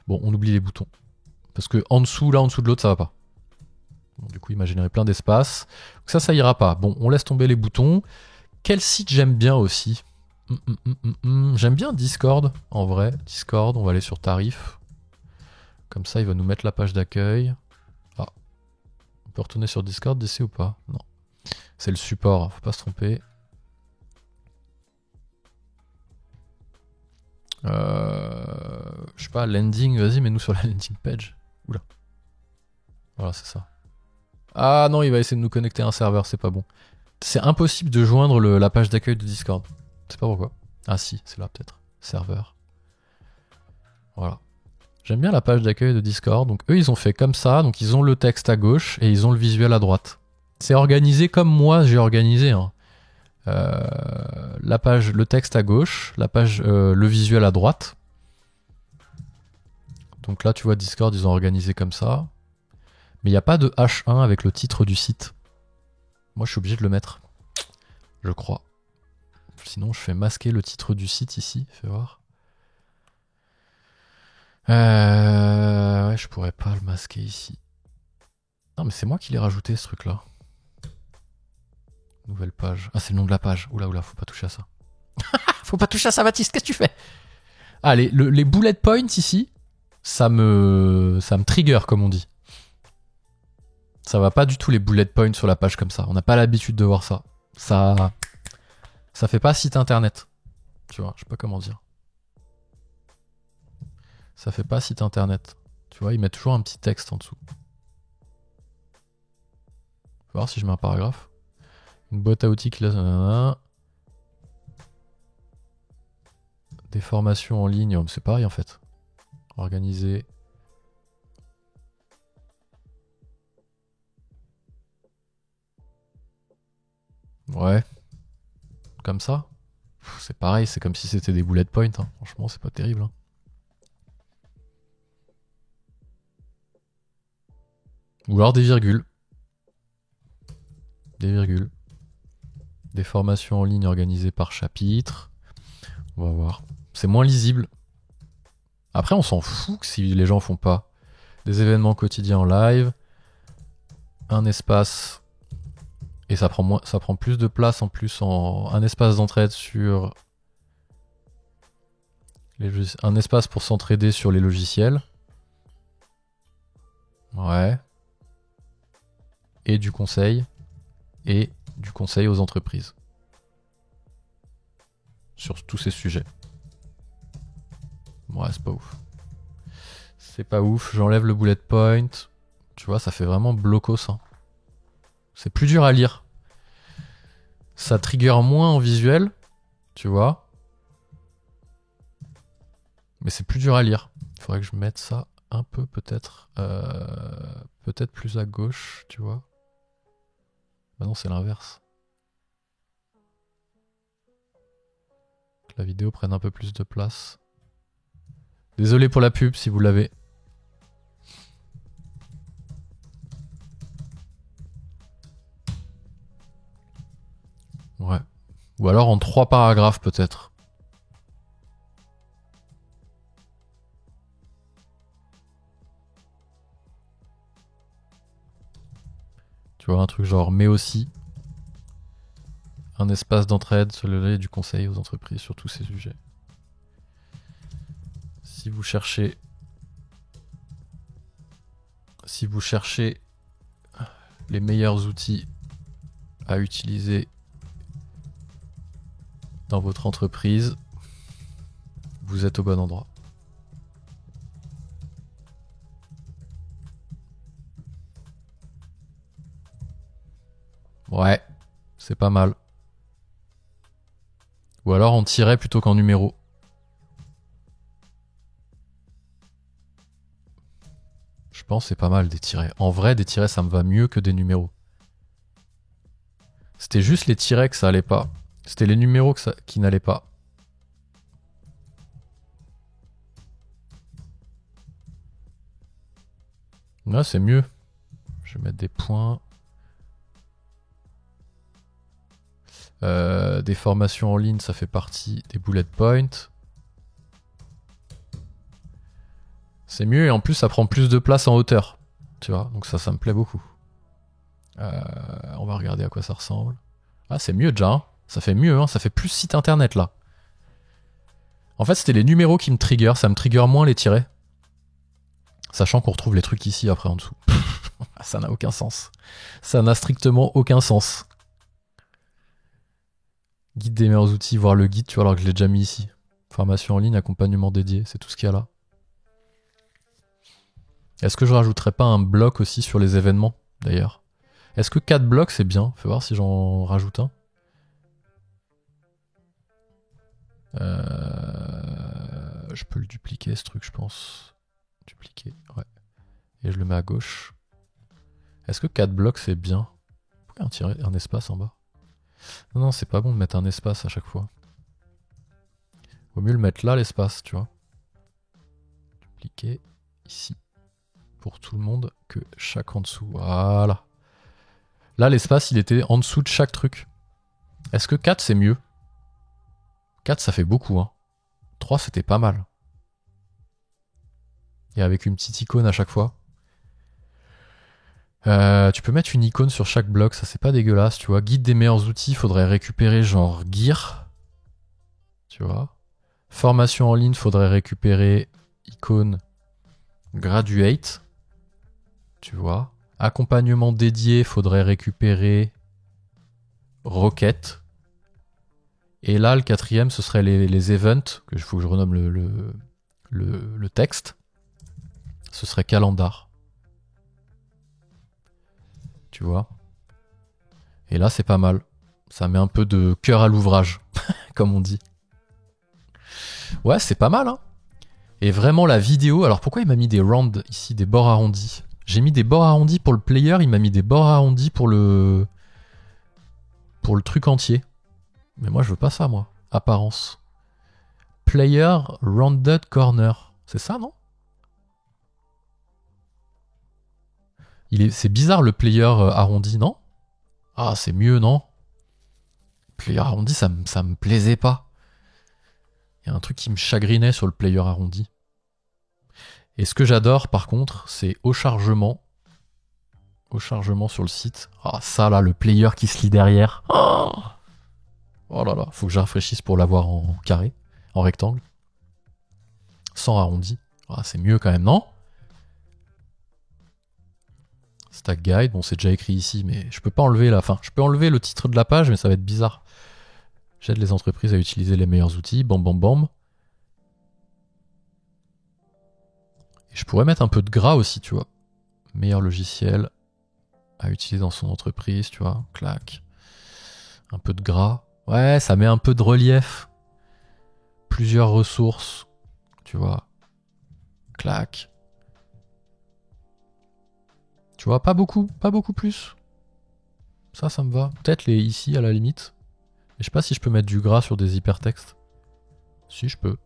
Bon, on oublie les boutons. Parce que en dessous, là, en dessous de l'autre, ça va pas. Bon, du coup, il m'a généré plein d'espace. Donc ça ira pas. Bon, on laisse tomber les boutons. Quel site j'aime bien aussi? J'aime bien Discord, en vrai. Discord, on va aller sur tarif. Comme ça, il va nous mettre la page d'accueil. Ah. On peut retourner sur Discord d'ici ou pas? Non. C'est le support, faut pas se tromper. Je sais pas, landing, vas-y, mets-nous sur la landing page. Oula. Voilà, c'est ça. Ah non, il va essayer de nous connecter à un serveur, c'est pas bon. C'est impossible de joindre la page d'accueil de Discord. Je sais pas pourquoi. Ah si, c'est là peut-être. Serveur. Voilà. J'aime bien la page d'accueil de Discord. Donc eux, ils ont fait comme ça. Donc ils ont le texte à gauche et ils ont le visuel à droite. C'est organisé comme moi j'ai organisé. Hein. La page, le texte à gauche, la page, le visuel à droite. Donc là, tu vois, Discord, ils ont organisé comme ça. Mais il n'y a pas de H1 avec le titre du site. Moi, je suis obligé de le mettre. Je crois. Sinon, je fais masquer le titre du site ici. Fais voir. Ouais, je pourrais pas le masquer ici. Non, mais c'est moi qui l'ai rajouté, ce truc-là. Nouvelle page. Ah, c'est le nom de la page. Oula, oula, faut pas toucher à ça. Faut pas toucher à ça, Baptiste, qu'est-ce que tu fais? Allez, les bullet points ici, ça me trigger, comme on dit. Ça va pas du tout les bullet points sur la page comme ça. On n'a pas l'habitude de voir ça. Ça fait pas site internet. Tu vois, je sais pas comment dire. Ça fait pas site internet. Tu vois, ils mettent toujours un petit texte en dessous. Je vais voir si je mets un paragraphe. Une boîte à outils qui laisse... Des formations en ligne, c'est pareil en fait. Organiser. Ouais. Comme ça. C'est pareil, c'est comme si c'était des bullet points. Hein. Franchement, c'est pas terrible. Hein. Ou alors des virgules. des virgules. Des formations en ligne organisées par chapitre. On va voir. C'est moins lisible. Après, on s'en fout que si les gens font pas. Des événements quotidiens en live. Un espace. Et ça prend plus de place en plus en un espace d'entraide sur un espace pour s'entraider sur les logiciels. Ouais. Et du conseil. Et du conseil aux entreprises. Sur tous ces sujets. Ouais, c'est pas ouf. C'est pas ouf. J'enlève le bullet point. Tu vois, ça fait vraiment blocos. Hein. C'est plus dur à lire. Ça trigger moins en visuel. Tu vois. Mais c'est plus dur à lire. Il faudrait que je mette ça un peu peut-être. Peut-être plus à gauche, tu vois. Bah non, c'est l'inverse. Que la vidéo prenne un peu plus de place. Désolé pour la pub si vous l'avez. Ouais. Ou alors en 3 paragraphes peut-être. Tu vois, un truc genre mais aussi un espace d'entraide sur le lait du conseil aux entreprises sur tous ces sujets. Si vous cherchez les meilleurs outils à utiliser dans votre entreprise, vous êtes au bon endroit. Ouais, c'est pas mal. Ou alors en tiret plutôt qu'en numéro. Je pense que c'est pas mal des tirets. En vrai, des tirets, ça me va mieux que des numéros. C'était juste les tirets que ça allait pas. C'était les numéros qui n'allaient pas. Là, c'est mieux. Je vais mettre des points. Des formations en ligne, ça fait partie des bullet points. C'est mieux et en plus, ça prend plus de place en hauteur. Tu vois, donc ça me plaît beaucoup. On va regarder à quoi ça ressemble. Ah, c'est mieux déjà. Hein. Ça fait mieux, hein. Ça fait plus site internet là. En fait, c'était les numéros qui me trigger. Ça me trigger moins les tirets. Sachant qu'on retrouve les trucs ici après en dessous. Ça n'a aucun sens. Ça n'a strictement aucun sens. Guide des meilleurs outils, voir le guide, tu vois, alors que je l'ai déjà mis ici. Formation en ligne, accompagnement dédié, c'est tout ce qu'il y a là. Est-ce que je rajouterais pas un bloc aussi sur les événements, d'ailleurs? Est-ce que 4 blocs, c'est bien? Faut voir si j'en rajoute un. Je peux le dupliquer, ce truc, je pense. Dupliquer, ouais. Et je le mets à gauche. Est-ce que 4 blocs, c'est bien? Pourquoi un espace en bas? Non, c'est pas bon de mettre un espace à chaque fois. Vaut mieux le mettre là, l'espace, tu vois. Dupliquer ici. Pour tout le monde que chaque en dessous. Voilà. Là, l'espace, il était en dessous de chaque truc. Est-ce que 4, c'est mieux? 4, ça fait beaucoup, hein. 3, c'était pas mal. Et avec une petite icône à chaque fois. Tu peux mettre une icône sur chaque bloc, ça c'est pas dégueulasse, tu vois. Guide des meilleurs outils, faudrait récupérer genre gear. Tu vois. Formation en ligne, faudrait récupérer icône graduate. Tu vois. Accompagnement dédié, faudrait récupérer Rocket. Et là, le 4e, ce serait les events, que il faut que je renomme le texte. Ce serait calendar. Tu vois. Et là, c'est pas mal. Ça met un peu de cœur à l'ouvrage, comme on dit. Ouais, c'est pas mal, hein. Et vraiment, la vidéo... Alors, pourquoi il m'a mis des rounds ici, des bords arrondis? J'ai mis des bords arrondis pour le player, il m'a mis des bords arrondis pour le truc entier. Mais moi, je veux pas ça, moi. Apparence. Player rounded corner. C'est ça, non? C'est bizarre, le player arrondi, non? Ah, c'est mieux, non? Player arrondi, ça me plaisait pas. Il y a un truc qui me chagrinait sur le player arrondi. Et ce que j'adore, par contre, c'est au chargement sur le site. Ah, ça là, le player qui se lit derrière. Oh là là, faut que je rafraîchisse pour l'avoir en carré, en rectangle. Sans arrondi. Ah, c'est mieux quand même, non? Stack guide, bon c'est déjà écrit ici, mais je peux pas enlever la fin. Je peux enlever le titre de la page, mais ça va être bizarre. J'aide les entreprises à utiliser les meilleurs outils. Bam bam bam. Et je pourrais mettre un peu de gras aussi, tu vois. Meilleur logiciel à utiliser dans son entreprise, tu vois. Clac. Un peu de gras. Ouais, ça met un peu de relief. Plusieurs ressources, tu vois. Clac. Tu vois, pas beaucoup plus. Ça me va. Peut-être les ici à la limite. Mais je sais pas si je peux mettre du gras sur des hypertextes. Si, je peux.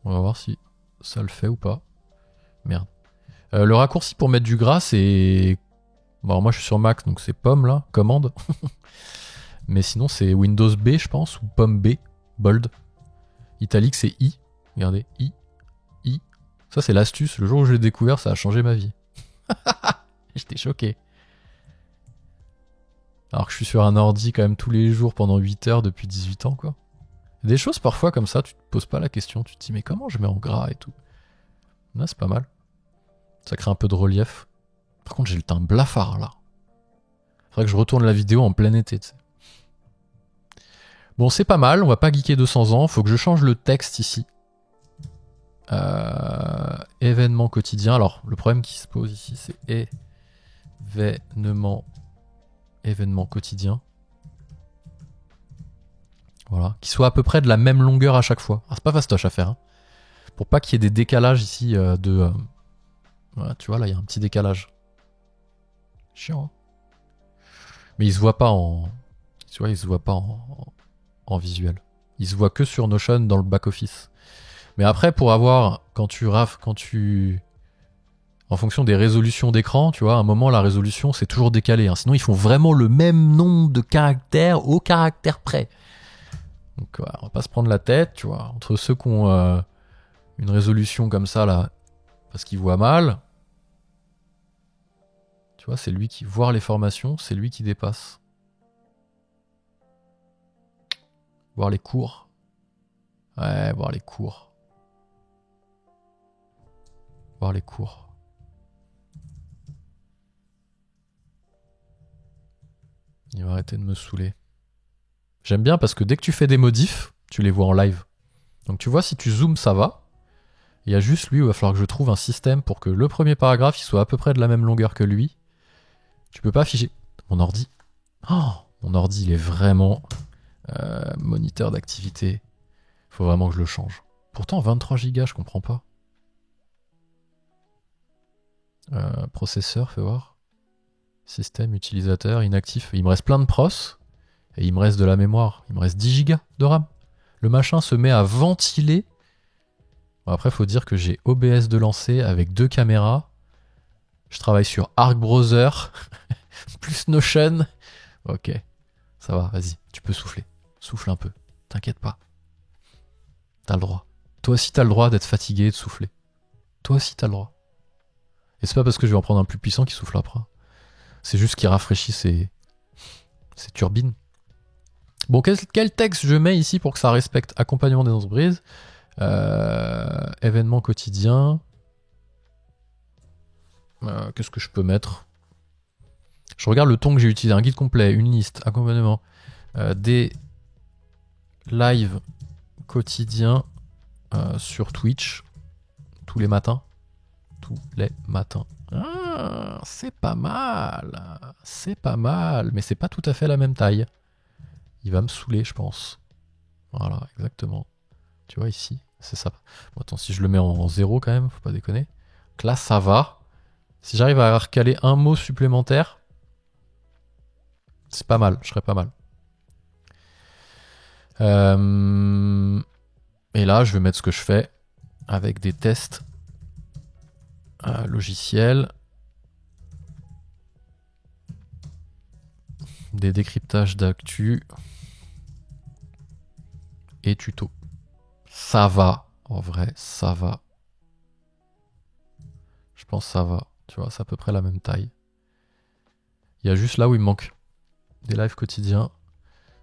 On va voir si ça le fait ou pas. Merde. Le raccourci pour mettre du gras, c'est... Bon, moi je suis sur Mac, donc c'est pomme là, commande. Mais sinon c'est Windows B, je pense, ou pomme B, bold. Italique, c'est I. Regardez, I. Ça c'est l'astuce. Le jour où je l'ai découvert, ça a changé ma vie. J'étais choqué. Alors que je suis sur un ordi quand même tous les jours pendant 8 heures depuis 18 ans, quoi. Des choses parfois comme ça, tu te poses pas la question. Tu te dis, mais comment je mets en gras et tout? Là, c'est pas mal. Ça crée un peu de relief. Par contre, j'ai le teint blafard, là. Faudrait que je retourne la vidéo en plein été, tu sais. Bon, c'est pas mal. On va pas geeker 200 ans. Faut que je change le texte ici. Événement quotidien. Alors, le problème qui se pose ici, c'est événement quotidien. Voilà. Qui soit à peu près de la même longueur à chaque fois. Ah, c'est pas fastoche à faire. Hein. Pour pas qu'il y ait des décalages ici voilà, tu vois, là, il y a un petit décalage. Chiant. Hein. Mais il se voit pas en... Tu vois, il se voit pas en visuel. Il se voit que sur Notion dans le back-office. Mais après, pour avoir... Quand tu... En fonction des résolutions d'écran, tu vois, à un moment, la résolution, c'est toujours décalé. Hein. Sinon, ils font vraiment le même nombre de caractères au caractère près. Donc, ouais, on va pas se prendre la tête, tu vois. Entre ceux qui ont une résolution comme ça, là, parce qu'ils voient mal... Tu vois, c'est lui qui... Voir les formations, c'est lui qui dépasse. Voir les cours. Ouais, voir les cours. Voir les cours. Il va arrêter de me saouler. J'aime bien parce que dès que tu fais des modifs, tu les vois en live. Donc tu vois, si tu zoomes, ça va. Il y a juste lui où il va falloir que je trouve un système pour que le premier paragraphe il soit à peu près de la même longueur que lui. Tu peux pas afficher. Mon ordi. Oh, mon ordi, il est vraiment moniteur d'activité. Faut vraiment que je le change. Pourtant, 23 Go, je comprends pas. Processeur, fais voir. Système, utilisateur, inactif. Il me reste plein de pros. Et il me reste de la mémoire. Il me reste 10 Go de RAM. Le machin se met à ventiler. Bon, après, faut dire que j'ai OBS de lancer avec 2 caméras. Je travaille sur Arc Browser. Plus Notion. Ok. Ça va, vas-y. Tu peux souffler. Souffle un peu. T'inquiète pas. T'as le droit. Toi aussi, t'as le droit d'être fatigué et de souffler. Toi aussi, t'as le droit. Et c'est pas parce que je vais en prendre un plus puissant qui souffle après. C'est juste qu'il rafraîchit ses turbines. Bon, quel texte je mets ici pour que ça respecte accompagnement des entreprises? Événement quotidien. Qu'est-ce que je peux mettre? Je regarde le ton que j'ai utilisé. Un guide complet, une liste, accompagnement. Des lives quotidiens sur Twitch. Tous les matins. Ah, c'est pas mal. C'est pas mal. Mais c'est pas tout à fait la même taille. Il va me saouler, je pense. Voilà, exactement. Tu vois ici, c'est ça. Bon, attends, si je le mets en 0 quand même, faut pas déconner. Donc là, ça va. Si j'arrive à recaler un mot supplémentaire, c'est pas mal, je serais pas mal. Et là, je vais mettre ce que je fais avec des tests logiciels. des décryptages d'actu et tuto. Ça va, en vrai, ça va. Je pense que ça va. Tu vois, c'est à peu près la même taille. Il y a juste là où il me manque des lives quotidiens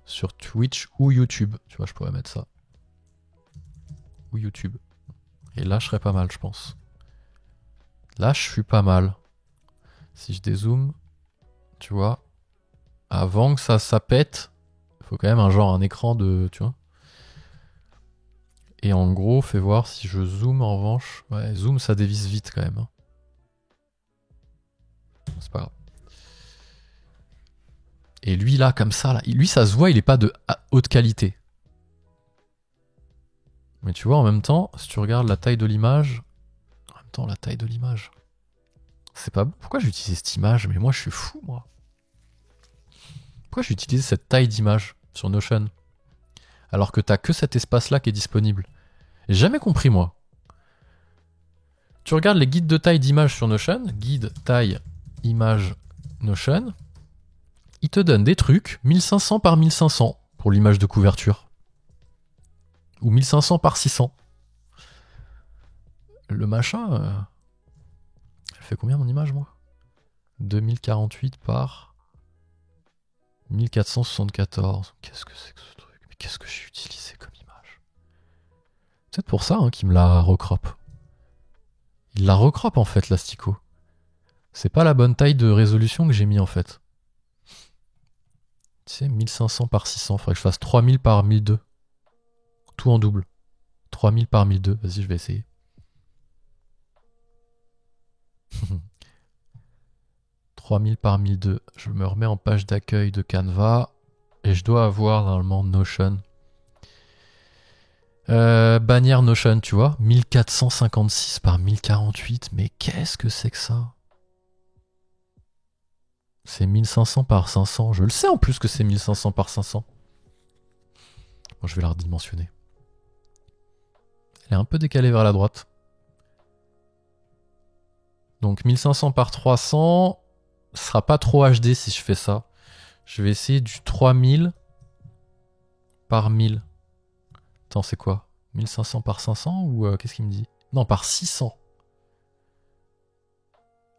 sur Twitch ou YouTube. Tu vois, je pourrais mettre ça. Ou YouTube. Et là, je serais pas mal, je pense. Là, je suis pas mal. Si je dézoome, tu vois, avant que ça pète, il faut quand même un écran de, tu vois. Et en gros, fais voir si je zoome en revanche. Ouais, zoom, ça dévisse vite quand même. Hein. C'est pas grave. Et lui là, comme ça, là, lui ça se voit, il est pas de haute qualité. Mais tu vois, en même temps, si tu regardes la taille de l'image, en même temps, la taille de l'image, c'est pas bon. Pourquoi j'ai utilisé cette image? Mais moi, je suis fou, moi. Pourquoi j'ai utilisé cette taille d'image sur Notion? Alors que t'as que cet espace-là qui est disponible. J'ai jamais compris, moi. Tu regardes les guides de taille d'image sur Notion, guide taille image Notion, il te donne des trucs 1500 par 1500 pour l'image de couverture. Ou 1500 par 600. Le machin... Elle fait combien mon image, moi? 2048 par 1474. Qu'est-ce que c'est que ce truc? Mais qu'est-ce que j'ai utilisé comme image? C'est peut-être pour ça hein, qu'il me la recrop. Il la recrop en fait, l'astico. C'est pas la bonne taille de résolution que j'ai mis en fait. Tu sais, 1500 par 600. Faudrait que je fasse 3000 par 1002. Tout en double. 3000 par 1002. Vas-y, je vais essayer. « 3000 par 1002. Je me remets en page d'accueil de Canva. Et je dois avoir normalement Notion. Bannière Notion, tu vois. 1456 par 1048. Mais qu'est-ce que c'est que ça? C'est 1500 par 500. Je le sais en plus que c'est 1500 par 500. Bon, je vais la redimensionner. Elle est un peu décalée vers la droite. Donc 1500 par 300, ce sera pas trop HD si je fais ça. Je vais essayer du 3000 par 1000. Attends, c'est quoi? 1500 par 500 ou qu'est-ce qu'il me dit? Non, par 600.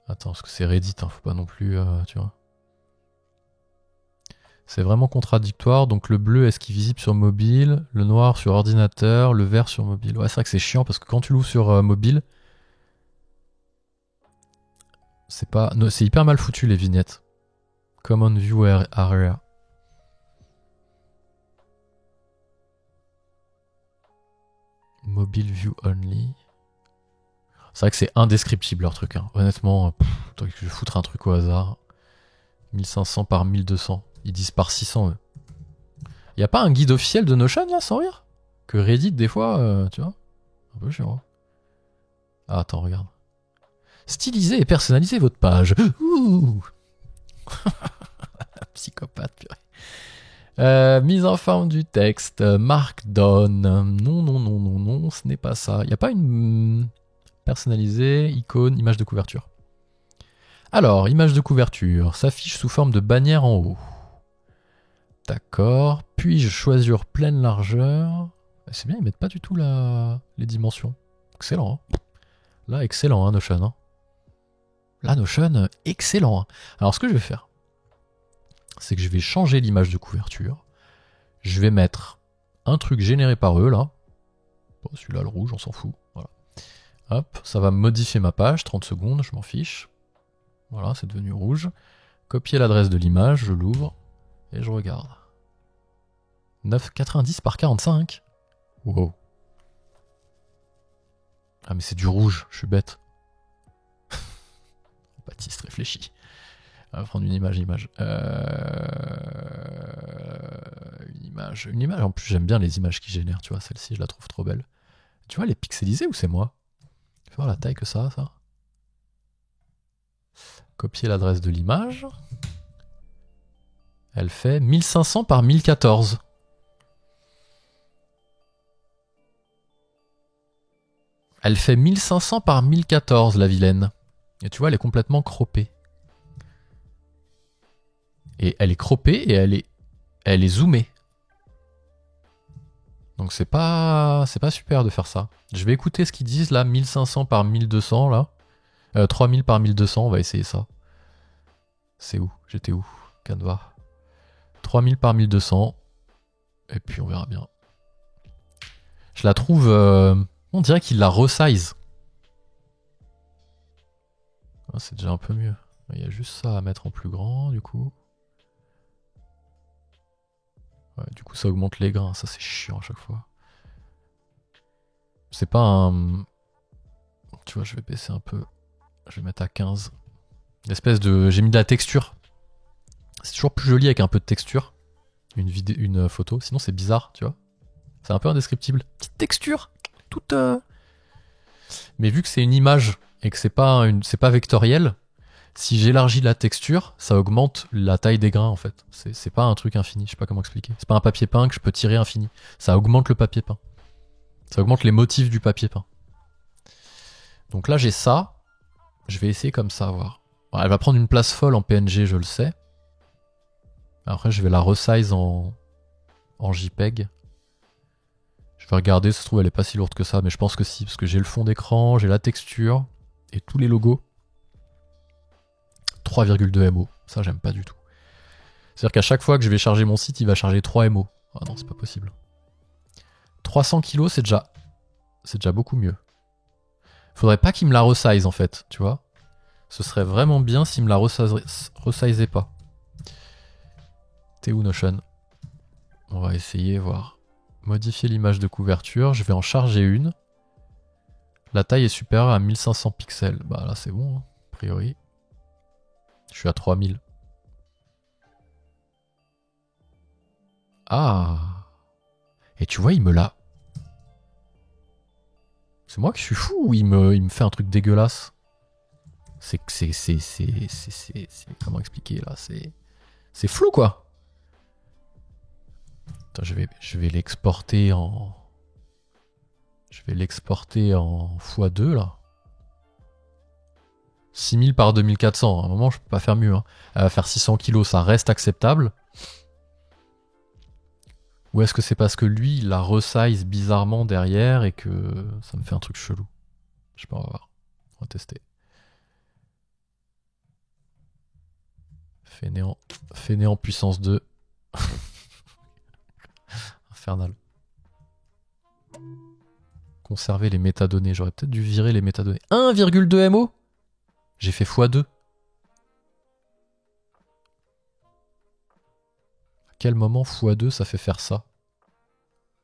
Attends, parce que c'est Reddit, hein, faut pas non plus, tu vois. C'est vraiment contradictoire. Donc le bleu, est-ce qu'il est visible sur mobile? Le noir sur ordinateur, le vert sur mobile. Ouais, c'est vrai que c'est chiant parce que quand tu l'ouvres sur mobile, c'est pas, non, c'est hyper mal foutu les vignettes. Common View Area. Mobile View Only. C'est vrai que c'est indescriptible leur truc. Hein. Honnêtement, je vais foutre un truc au hasard. 1500 par 1200. Ils disent par 600 eux. Y a pas un guide officiel de Notion là, sans rire? Que Reddit des fois, tu vois? Un peu chiant. Hein. Ah, attends, regarde. Stylisez et personnalisez votre page. Ouh. Psychopathe, purée. Mise en forme du texte. Markdown. Non, ce n'est pas ça. Y a pas une personnalisée, icône, image de couverture. Alors, image de couverture s'affiche sous forme de bannière en haut. D'accord. Puis-je choisir pleine largeur? C'est bien, ils mettent pas du tout les dimensions. Excellent. Hein. Là, excellent, hein, Notion. Hein. Là, Notion, excellent. Hein. Alors, ce que je vais faire, c'est que je vais changer l'image de couverture. Je vais mettre un truc généré par eux, là. Bon, celui-là, le rouge, on s'en fout. Voilà. Hop, ça va modifier ma page. 30 secondes, je m'en fiche. Voilà, c'est devenu rouge. Copier l'adresse de l'image, je l'ouvre et je regarde. 9,90 par 45. Wow. Ah mais c'est du rouge, je suis bête. Baptiste réfléchit. On va prendre une image. Une image. En plus j'aime bien les images qui génèrent, tu vois. Celle-ci je la trouve trop belle. Tu vois elle est pixelisée ou c'est moi? Fais voir la taille que ça. Copier l'adresse de l'image. Elle fait 1500 par 1014. Elle fait 1500 par 1014, la vilaine. Et tu vois, elle est complètement croppée. Et elle est croppée et elle est zoomée. Donc c'est pas super de faire ça. Je vais écouter ce qu'ils disent là, 1500 par 1200 là. 3000 par 1200, on va essayer ça. C'est où? J'étais où? Canva. 3000 par 1200. Et puis on verra bien. Je la trouve... on dirait qu'il la resize. Ah, c'est déjà un peu mieux. Il y a juste ça à mettre en plus grand du coup. Ouais, du coup ça augmente les grains, ça c'est chiant à chaque fois. C'est pas un... Tu vois, je vais baisser un peu. Je vais mettre à 15. L'espèce de... J'ai mis de la texture. C'est toujours plus joli avec un peu de texture. Une photo. Sinon c'est bizarre, tu vois. C'est un peu indescriptible. Petite texture. Toute... Mais vu que c'est une image et que c'est pas vectoriel, si j'élargis la texture, ça augmente la taille des grains en fait. C'est pas un truc infini, je sais pas comment expliquer. C'est pas un papier peint que je peux tirer infini. Ça augmente le papier peint. Ça augmente les motifs du papier peint. Donc là j'ai ça. Je vais essayer comme ça, voir. Alors, elle va prendre une place folle en PNG, je le sais. Après je vais la resize en JPEG. Je vais regarder, ça se trouve elle est pas si lourde que ça, mais je pense que si, parce que j'ai le fond d'écran, j'ai la texture et tous les logos. 3,2 MO, ça j'aime pas du tout. C'est-à-dire qu'à chaque fois que je vais charger mon site, il va charger 3 MO. Ah non, c'est pas possible. 300 kilos, c'est déjà beaucoup mieux. Faudrait pas qu'il me la resize en fait, tu vois. Ce serait vraiment bien s'il me la resizait pas. T'es où Notion? On va essayer, voir. Modifier l'image de couverture, je vais en charger une. La taille est supérieure à 1500 pixels. Bah là c'est bon, hein, a priori. Je suis à 3000. Ah! Et tu vois, il me l'a... C'est moi qui suis fou ou il me fait un truc dégueulasse? C'est... Comment expliquer là? C'est flou quoi! Attends, je vais l'exporter en... Je vais l'exporter en x2 là. 6000 par 2400. À un moment, je peux pas faire mieux. Hein. Elle va faire 600 kilos, ça reste acceptable. Ou est-ce que c'est parce que lui, il la resize bizarrement derrière et que ça me fait un truc chelou? Je sais pas, on va voir. On va tester. Fainéant puissance 2. Infernal. Conserver les métadonnées. J'aurais peut-être dû virer les métadonnées. 1,2 MO? J'ai fait x2. À quel moment x2 ça fait faire ça?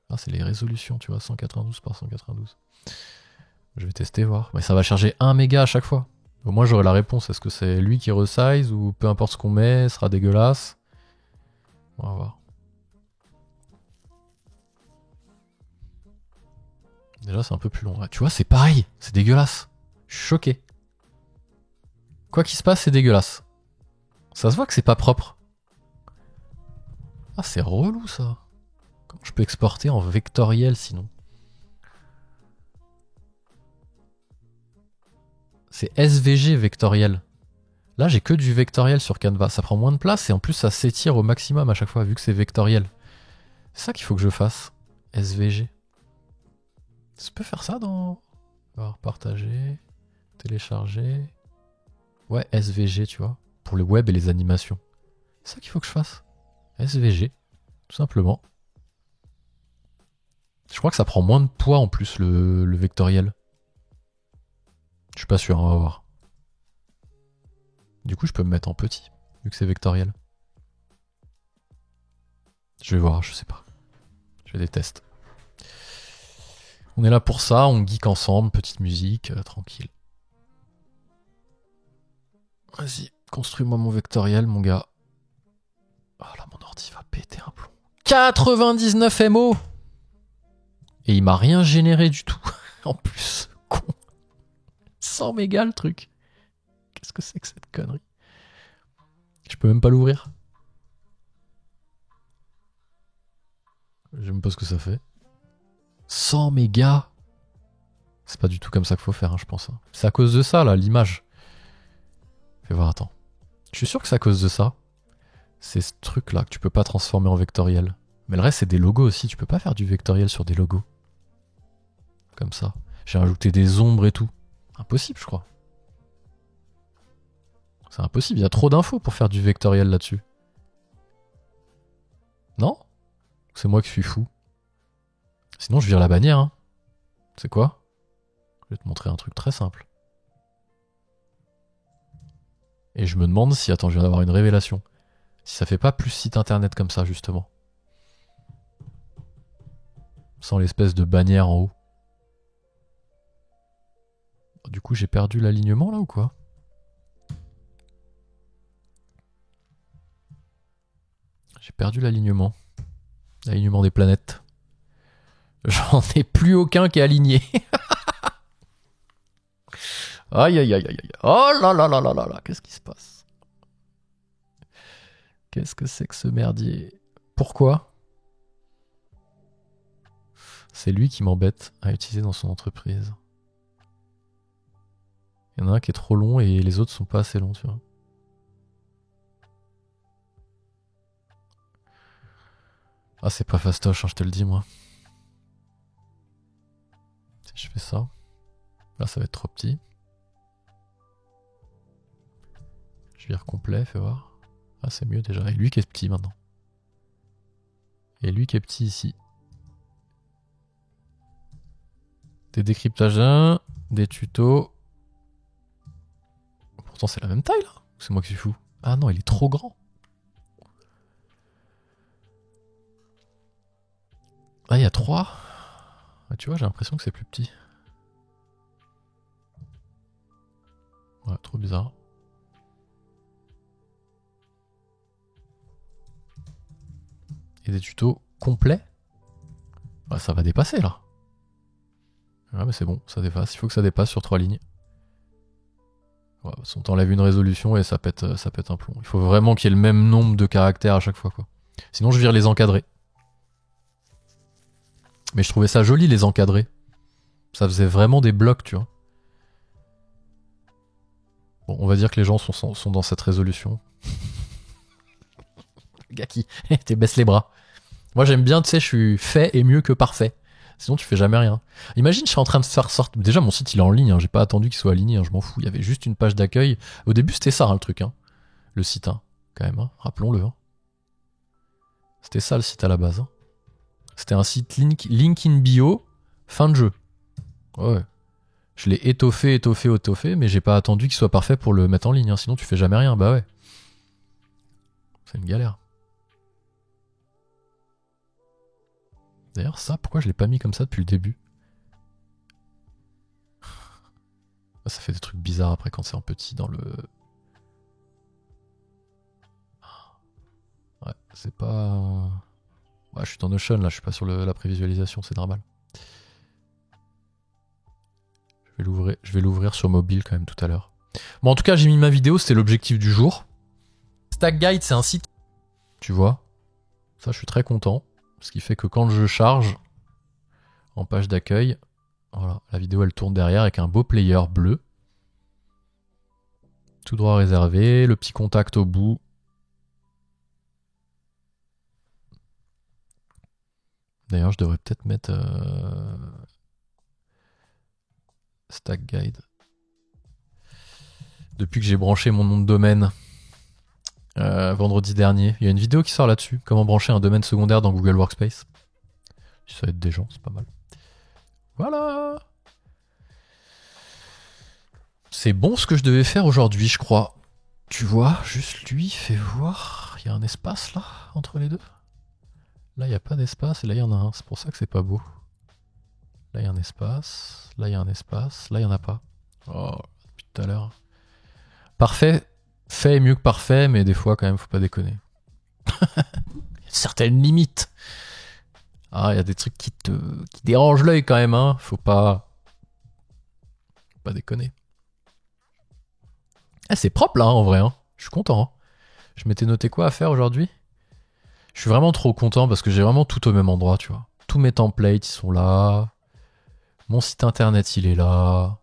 Ah, c'est les résolutions, tu vois, 192 par 192. Je vais tester, voir. Mais ça va charger 1 méga à chaque fois. Au moins j'aurai la réponse. Est-ce que c'est lui qui resize ou peu importe ce qu'on met, ce sera dégueulasse? On va voir. Déjà c'est un peu plus long. Tu vois, c'est pareil. C'est dégueulasse. Je suis choqué. Quoi qu'il se passe, c'est dégueulasse. Ça se voit que c'est pas propre. Ah, c'est relou ça. Comment je peux exporter en vectoriel sinon? C'est SVG vectoriel. Là, j'ai que du vectoriel sur Canva. Ça prend moins de place et en plus, ça s'étire au maximum à chaque fois vu que c'est vectoriel. C'est ça qu'il faut que je fasse. SVG. Je peux faire ça dans... Alors, partager, télécharger... Ouais, SVG, tu vois. Pour le web et les animations. C'est ça qu'il faut que je fasse. SVG, tout simplement. Je crois que ça prend moins de poids en plus, le vectoriel. Je suis pas sûr, on va voir. Du coup, je peux me mettre en petit, vu que c'est vectoriel. Je vais voir, je sais pas. Je fais des tests. On est là pour ça, on geek ensemble, petite musique, tranquille. Vas-y, construis-moi mon vectoriel, mon gars. Oh là, mon ordi va péter un plomb. 99 MO! Et il m'a rien généré du tout. En plus, con. 100 mégas le truc. Qu'est-ce que c'est que cette connerie? Je peux même pas l'ouvrir. J'aime pas ce que ça fait. 100 mégas. C'est pas du tout comme ça qu'il faut faire, hein, je pense. Hein. C'est à cause de ça, là, l'image. Fais voir, attends. Je suis sûr que c'est à cause de ça. C'est ce truc-là que tu peux pas transformer en vectoriel. Mais le reste, c'est des logos aussi. Tu peux pas faire du vectoriel sur des logos. Comme ça. J'ai rajouté des ombres et tout. Impossible, je crois. C'est impossible. Il y a trop d'infos pour faire du vectoriel là-dessus. Non? C'est moi qui suis fou. Sinon, je vire la bannière. Hein. C'est quoi? Je vais te montrer un truc très simple. Et je me demande si... Attends, je viens d'avoir une révélation. Si ça fait pas plus site internet comme ça, justement. Sans l'espèce de bannière en haut. Du coup, j'ai perdu l'alignement là ou quoi? J'ai perdu l'alignement. L'alignement des planètes. J'en ai plus aucun qui est aligné. Aïe aïe aïe aïe aïe. Oh là là là là là là. Qu'est-ce qui se passe? Qu'est-ce que c'est que ce merdier? Pourquoi? C'est lui qui m'embête à utiliser dans son entreprise. Il y en a un qui est trop long et les autres sont pas assez longs, tu vois. Ah, c'est pas fastoche, hein, je te le dis, moi. Si je fais ça, là, ça va être trop petit. Je vire complet, fais voir. Ah, c'est mieux déjà. Et lui qui est petit maintenant. Et lui qui est petit ici. Des décryptages 1, des tutos. Pourtant, c'est la même taille, là. C'est moi qui suis fou. Ah non, il est trop grand. Ah, il y a 3. Ah, tu vois, j'ai l'impression que c'est plus petit. Ouais, trop bizarre. Et des tutos complets. Ah, ça va dépasser, là. Ouais, mais c'est bon, ça dépasse. Il faut que ça dépasse sur 3 lignes. Ouais, on t'enlève une résolution et ça pète un plomb. Il faut vraiment qu'il y ait le même nombre de caractères à chaque fois, quoi. Sinon, je vire les encadrés. Mais je trouvais ça joli, les encadrés. Ça faisait vraiment des blocs, tu vois. Bon, on va dire que les gens sont dans cette résolution. Gaki, tu baisses les bras. Moi, j'aime bien, tu sais, je suis fait et mieux que parfait. Sinon, tu fais jamais rien. Imagine, je suis en train de faire sorte. Déjà, mon site, il est en ligne. Hein. J'ai pas attendu qu'il soit aligné. Hein. Je m'en fous. Il y avait juste une page d'accueil. Au début, c'était ça, hein, le truc. Hein. Le site, hein. Quand même. Hein. Rappelons-le. Hein. C'était ça, le site à la base. Hein. C'était un site link in bio, fin de jeu. Ouais. Je l'ai étoffé, mais j'ai pas attendu qu'il soit parfait pour le mettre en ligne. Hein. Sinon, tu fais jamais rien. Bah ouais. C'est une galère. D'ailleurs, ça, pourquoi je l'ai pas mis comme ça depuis le début? Ça fait des trucs bizarres après quand c'est en petit dans le... Ouais, c'est pas... Ouais, je suis dans Notion là, je suis pas sur la prévisualisation, c'est normal. Je vais l'ouvrir sur mobile quand même tout à l'heure. Bon, en tout cas, j'ai mis ma vidéo, c'était l'objectif du jour. Stack Guide, c'est un site... Tu vois? Ça, je suis très content. Ce qui fait que quand je charge en page d'accueil, voilà, la vidéo elle tourne derrière avec un beau player bleu. Tout droit réservé, le petit contact au bout. D'ailleurs, je devrais peut-être mettre Stack Guide. Depuis que j'ai branché mon nom de domaine vendredi dernier, il y a une vidéo qui sort là-dessus. Comment brancher un domaine secondaire dans Google Workspace. Si ça aide des gens, c'est pas mal. Voilà. C'est bon ce que je devais faire aujourd'hui, je crois. Tu vois, juste lui, fais voir. Il y a un espace là, entre les deux. Là, il n'y a pas d'espace et là, il y en a un. C'est pour ça que c'est pas beau. Là, il y a un espace. Là, il y a un espace. Là, il n'y en a pas. Oh, depuis tout à l'heure. Parfait. Fait est mieux que parfait, mais des fois, quand même, faut pas déconner. Il y a certaines limites. Ah, il y a des trucs qui dérangent l'œil quand même, hein. Faut pas déconner. Ah, c'est propre là, hein, en vrai. Hein. Je suis content. Hein. Je m'étais noté quoi à faire aujourd'hui? Je suis vraiment trop content parce que j'ai vraiment tout au même endroit, tu vois. Tous mes templates, ils sont là. Mon site internet, il est là.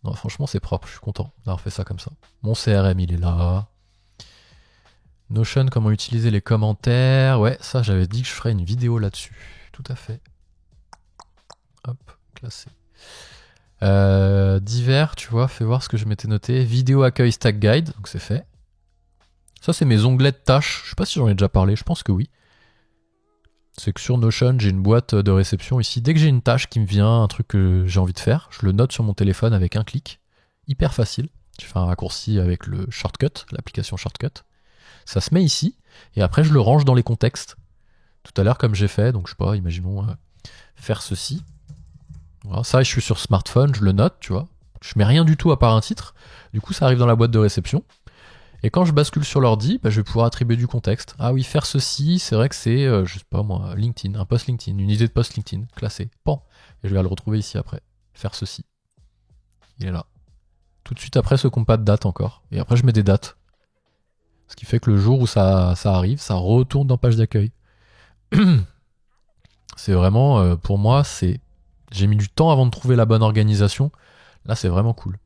Non, franchement, c'est propre. Je suis content d'avoir fait ça comme ça. Mon CRM, il est là. Notion, comment utiliser les commentaires. Ouais, ça, j'avais dit que je ferais une vidéo là-dessus. Tout à fait. Hop, classé. Divers, tu vois, fais voir ce que je m'étais noté. Vidéo accueil stack guide, donc c'est fait. Ça, c'est mes onglets de tâches. Je sais pas si j'en ai déjà parlé, je pense que oui. C'est que sur Notion, j'ai une boîte de réception ici. Dès que j'ai une tâche qui me vient, un truc que j'ai envie de faire, je le note sur mon téléphone avec un clic. Hyper facile. Je fais un raccourci avec le shortcut, l'application shortcut. Ça se met ici, et après je le range dans les contextes. Tout à l'heure, comme j'ai fait, donc je sais pas, imaginons faire ceci. Voilà, ça, je suis sur smartphone, je le note, tu vois. Je mets rien du tout à part un titre. Du coup, ça arrive dans la boîte de réception. Et quand je bascule sur l'ordi, je vais pouvoir attribuer du contexte. Ah oui, faire ceci, c'est vrai que c'est, je sais pas moi, LinkedIn, un post LinkedIn, une idée de post LinkedIn, classé. Pan. Et je vais le retrouver ici après. Faire ceci. Il est là. Tout de suite après, ce compas de date encore. Et après, je mets des dates. Ce qui fait que le jour où ça arrive, ça retourne dans page d'accueil. C'est vraiment, pour moi, j'ai mis du temps avant de trouver la bonne organisation. Là, c'est vraiment cool.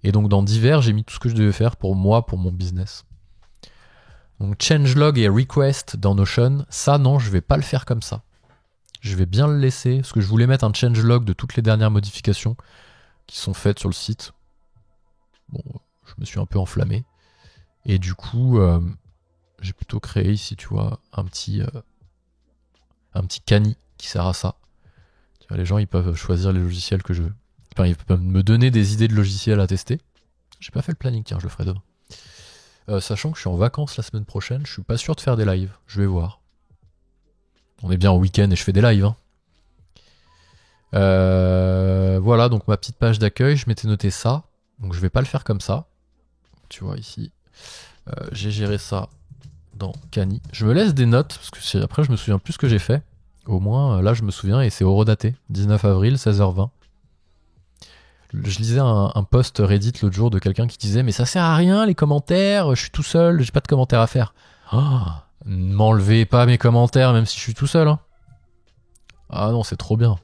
Et donc, dans divers, j'ai mis tout ce que je devais faire pour moi, pour mon business. Donc, changelog et request dans Notion, ça, non, je vais pas le faire comme ça. Je vais bien le laisser, parce que je voulais mettre un changelog de toutes les dernières modifications qui sont faites sur le site. Bon, je me suis un peu enflammé. Et du coup, j'ai plutôt créé ici, tu vois, un petit Kani qui sert à ça. Tu vois, les gens, ils peuvent choisir les logiciels que je veux. Enfin, ils peuvent me donner des idées de logiciels à tester. J'ai pas fait le planning, tiens, je le ferai demain. Sachant que je suis en vacances la semaine prochaine, je suis pas sûr de faire des lives. Je vais voir. On est bien au week-end et je fais des lives. Hein. Voilà, donc ma petite page d'accueil, je m'étais noté ça. Donc je vais pas le faire comme ça. Tu vois ici. J'ai géré ça dans Kani. Je me laisse des notes, parce que après je me souviens plus ce que j'ai fait. Au moins, là je me souviens, et c'est horodaté. 19 avril, 16h20. Je lisais un post Reddit l'autre jour de quelqu'un qui disait « Mais ça sert à rien les commentaires, je suis tout seul, j'ai pas de commentaires à faire. Oh, » M'enlevez pas mes commentaires même si je suis tout seul. Hein. Ah non, c'est trop bien.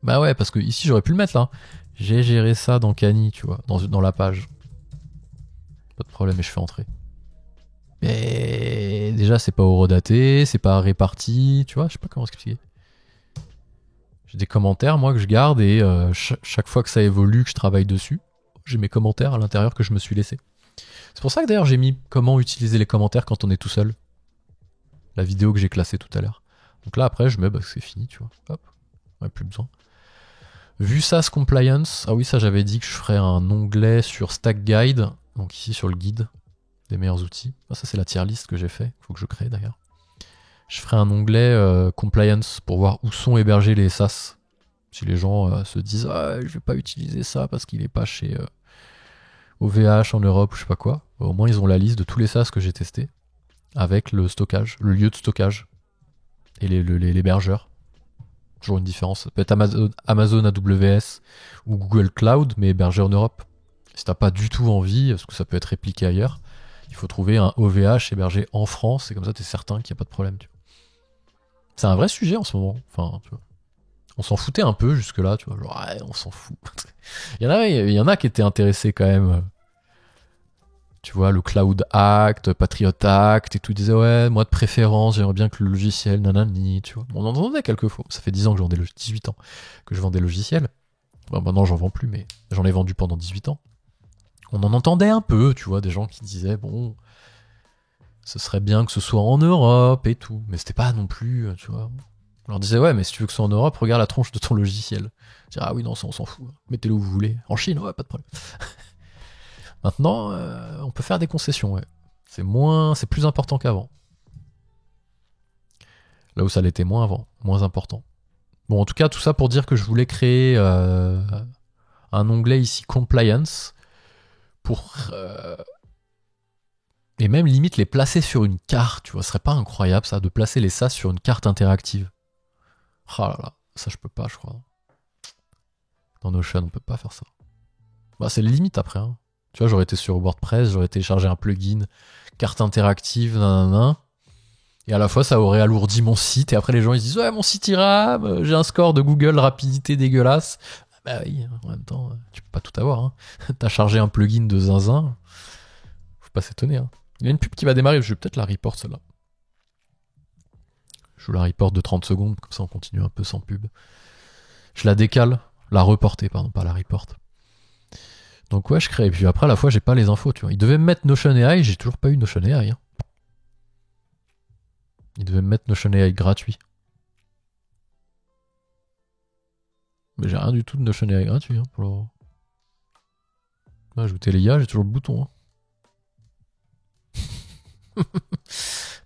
Bah ouais, parce que ici j'aurais pu le mettre là. J'ai géré ça dans Kani, tu vois, dans la page. Pas de problème, et je fais entrer. Mais déjà, c'est pas horodaté, c'est pas réparti, tu vois, je sais pas comment expliquer. J'ai des commentaires, moi, que je garde, et chaque fois que ça évolue, que je travaille dessus, j'ai mes commentaires à l'intérieur que je me suis laissé. C'est pour ça que d'ailleurs, j'ai mis comment utiliser les commentaires quand on est tout seul. La vidéo que j'ai classée tout à l'heure. Donc là, après, je mets, c'est fini, tu vois. Hop, ouais, plus besoin. Vu SaaS Compliance, ah oui, ça j'avais dit que je ferais un onglet sur Stack Guide, donc ici sur le guide des meilleurs outils. Ah, ça c'est la tier list que j'ai fait, faut que je crée d'ailleurs. Je ferai un onglet Compliance pour voir où sont hébergés les SaaS. Si les gens se disent ah, je vais pas utiliser ça parce qu'il est pas chez OVH en Europe ou je sais pas quoi, au moins ils ont la liste de tous les SaaS que j'ai testés avec le stockage, le lieu de stockage et l'hébergeur. Toujours une différence. Ça peut être Amazon AWS ou Google Cloud, mais hébergé en Europe. Si t'as pas du tout envie, parce que ça peut être répliqué ailleurs, il faut trouver un OVH hébergé en France, et comme ça t'es certain qu'il n'y a pas de problème. Tu vois. C'est un vrai sujet en ce moment. Enfin, tu vois. On s'en foutait un peu jusque-là, tu vois. Genre, ouais, on s'en fout. il y en a qui étaient intéressés quand même. Tu vois, le Cloud Act, Patriot Act, et tout, ils disaient, ouais, moi de préférence, j'aimerais bien que le logiciel, nanani, tu vois. On en entendait quelques fois. Ça fait 10 ans que 18 ans que je vends des logiciels. Bon, maintenant, j'en vends plus, mais j'en ai vendu pendant 18 ans. On en entendait un peu, tu vois, des gens qui disaient, bon, ce serait bien que ce soit en Europe et tout. Mais c'était pas non plus, tu vois. On leur disait, ouais, mais si tu veux que ce soit en Europe, regarde la tronche de ton logiciel. Je dis, ah oui, non, ça, on s'en fout. Mettez-le où vous voulez. En Chine, ouais, pas de problème. Maintenant, on peut faire des concessions, ouais. C'est plus important qu'avant. Là où ça l'était moins avant, moins important. Bon, en tout cas, tout ça pour dire que je voulais créer un onglet ici, Compliance, pour... et même limite les placer sur une carte, tu vois. Ce serait pas incroyable, ça, de placer les SaaS sur une carte interactive. Ah là là, ça je peux pas, je crois. Dans Notion, on peut pas faire ça. Bah, c'est les limites après, hein. Tu vois, j'aurais été sur WordPress, j'aurais téléchargé un plugin, carte interactive, nanana. Et à la fois, ça aurait alourdi mon site. Et après, les gens, ils se disent, ouais, mon site ira, j'ai un score de Google, rapidité dégueulasse. Bah oui, en même temps, tu peux pas tout avoir. Hein. T'as chargé un plugin de zinzin. Faut pas s'étonner. Hein. Il y a une pub qui va démarrer, je vais peut-être la report celle-là. Je vous la report de 30 secondes, comme ça on continue un peu sans pub. Je la décale, la reporter, pardon, pas la report. Donc ouais, je crée. Et puis après, à la fois, j'ai pas les infos, tu vois. Ils devaient me mettre Notion AI, j'ai toujours pas eu Notion AI. Hein. Ils devaient me mettre Notion AI gratuit. Mais j'ai rien du tout de Notion AI gratuit, hein, pour le... Là, ajouter les IA, j'ai toujours le bouton. Hein.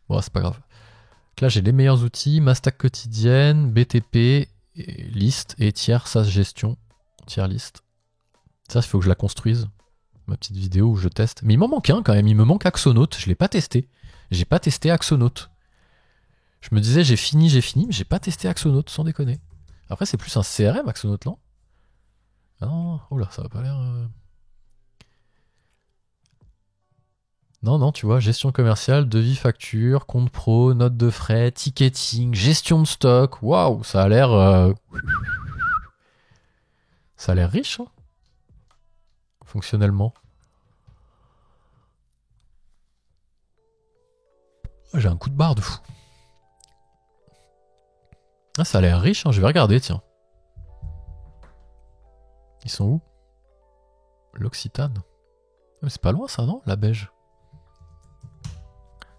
Bon, c'est pas grave. Donc là, j'ai les meilleurs outils, ma stack quotidienne, BTP, et liste et tiers, SAS gestion, tiers liste. Ça, il faut que je la construise. Ma petite vidéo où je teste. Mais il m'en manque un quand même, il me manque Axonaut. Je l'ai pas testé. J'ai pas testé Axonaut. Je me disais, j'ai fini, mais j'ai pas testé Axonaut, sans déconner. Après, c'est plus un CRM, Axonaut, non? Ah non, oh là, ça va pas l'air... Non, tu vois, gestion commerciale, devis facture, compte pro, note de frais, ticketing, gestion de stock. Waouh, ça a l'air... Ça a l'air riche, hein, fonctionnellement. J'ai un coup de barre de fou. Ah, ça a l'air riche, hein, je vais regarder, tiens. Ils sont où? L'Occitane. Mais c'est pas loin ça, non? La Beige.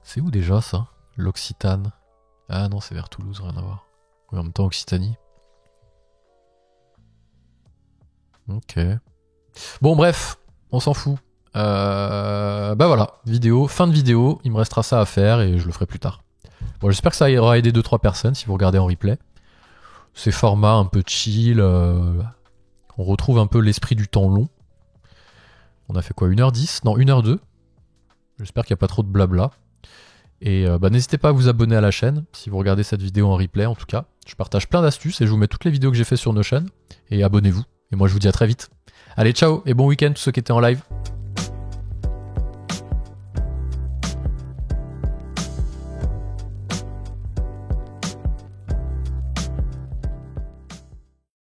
C'est où déjà ça? L'Occitane. Ah non, c'est vers Toulouse, rien à voir. Oui, en même temps, Occitanie. Ok. Bon, bref, on s'en fout. Bah voilà, vidéo, fin de vidéo. Il me restera ça à faire et je le ferai plus tard. Bon, j'espère que ça aura aidé 2-3 personnes si vous regardez en replay. Ces formats un peu chill. On retrouve un peu l'esprit du temps long. On a fait quoi, 1h10? Non, 1h02. J'espère qu'il n'y a pas trop de blabla. Et n'hésitez pas à vous abonner à la chaîne si vous regardez cette vidéo en replay en tout cas. Je partage plein d'astuces et je vous mets toutes les vidéos que j'ai fait sur Notion. Et abonnez-vous. Et moi je vous dis à très vite. Allez, ciao et bon week-end tous ceux qui étaient en live.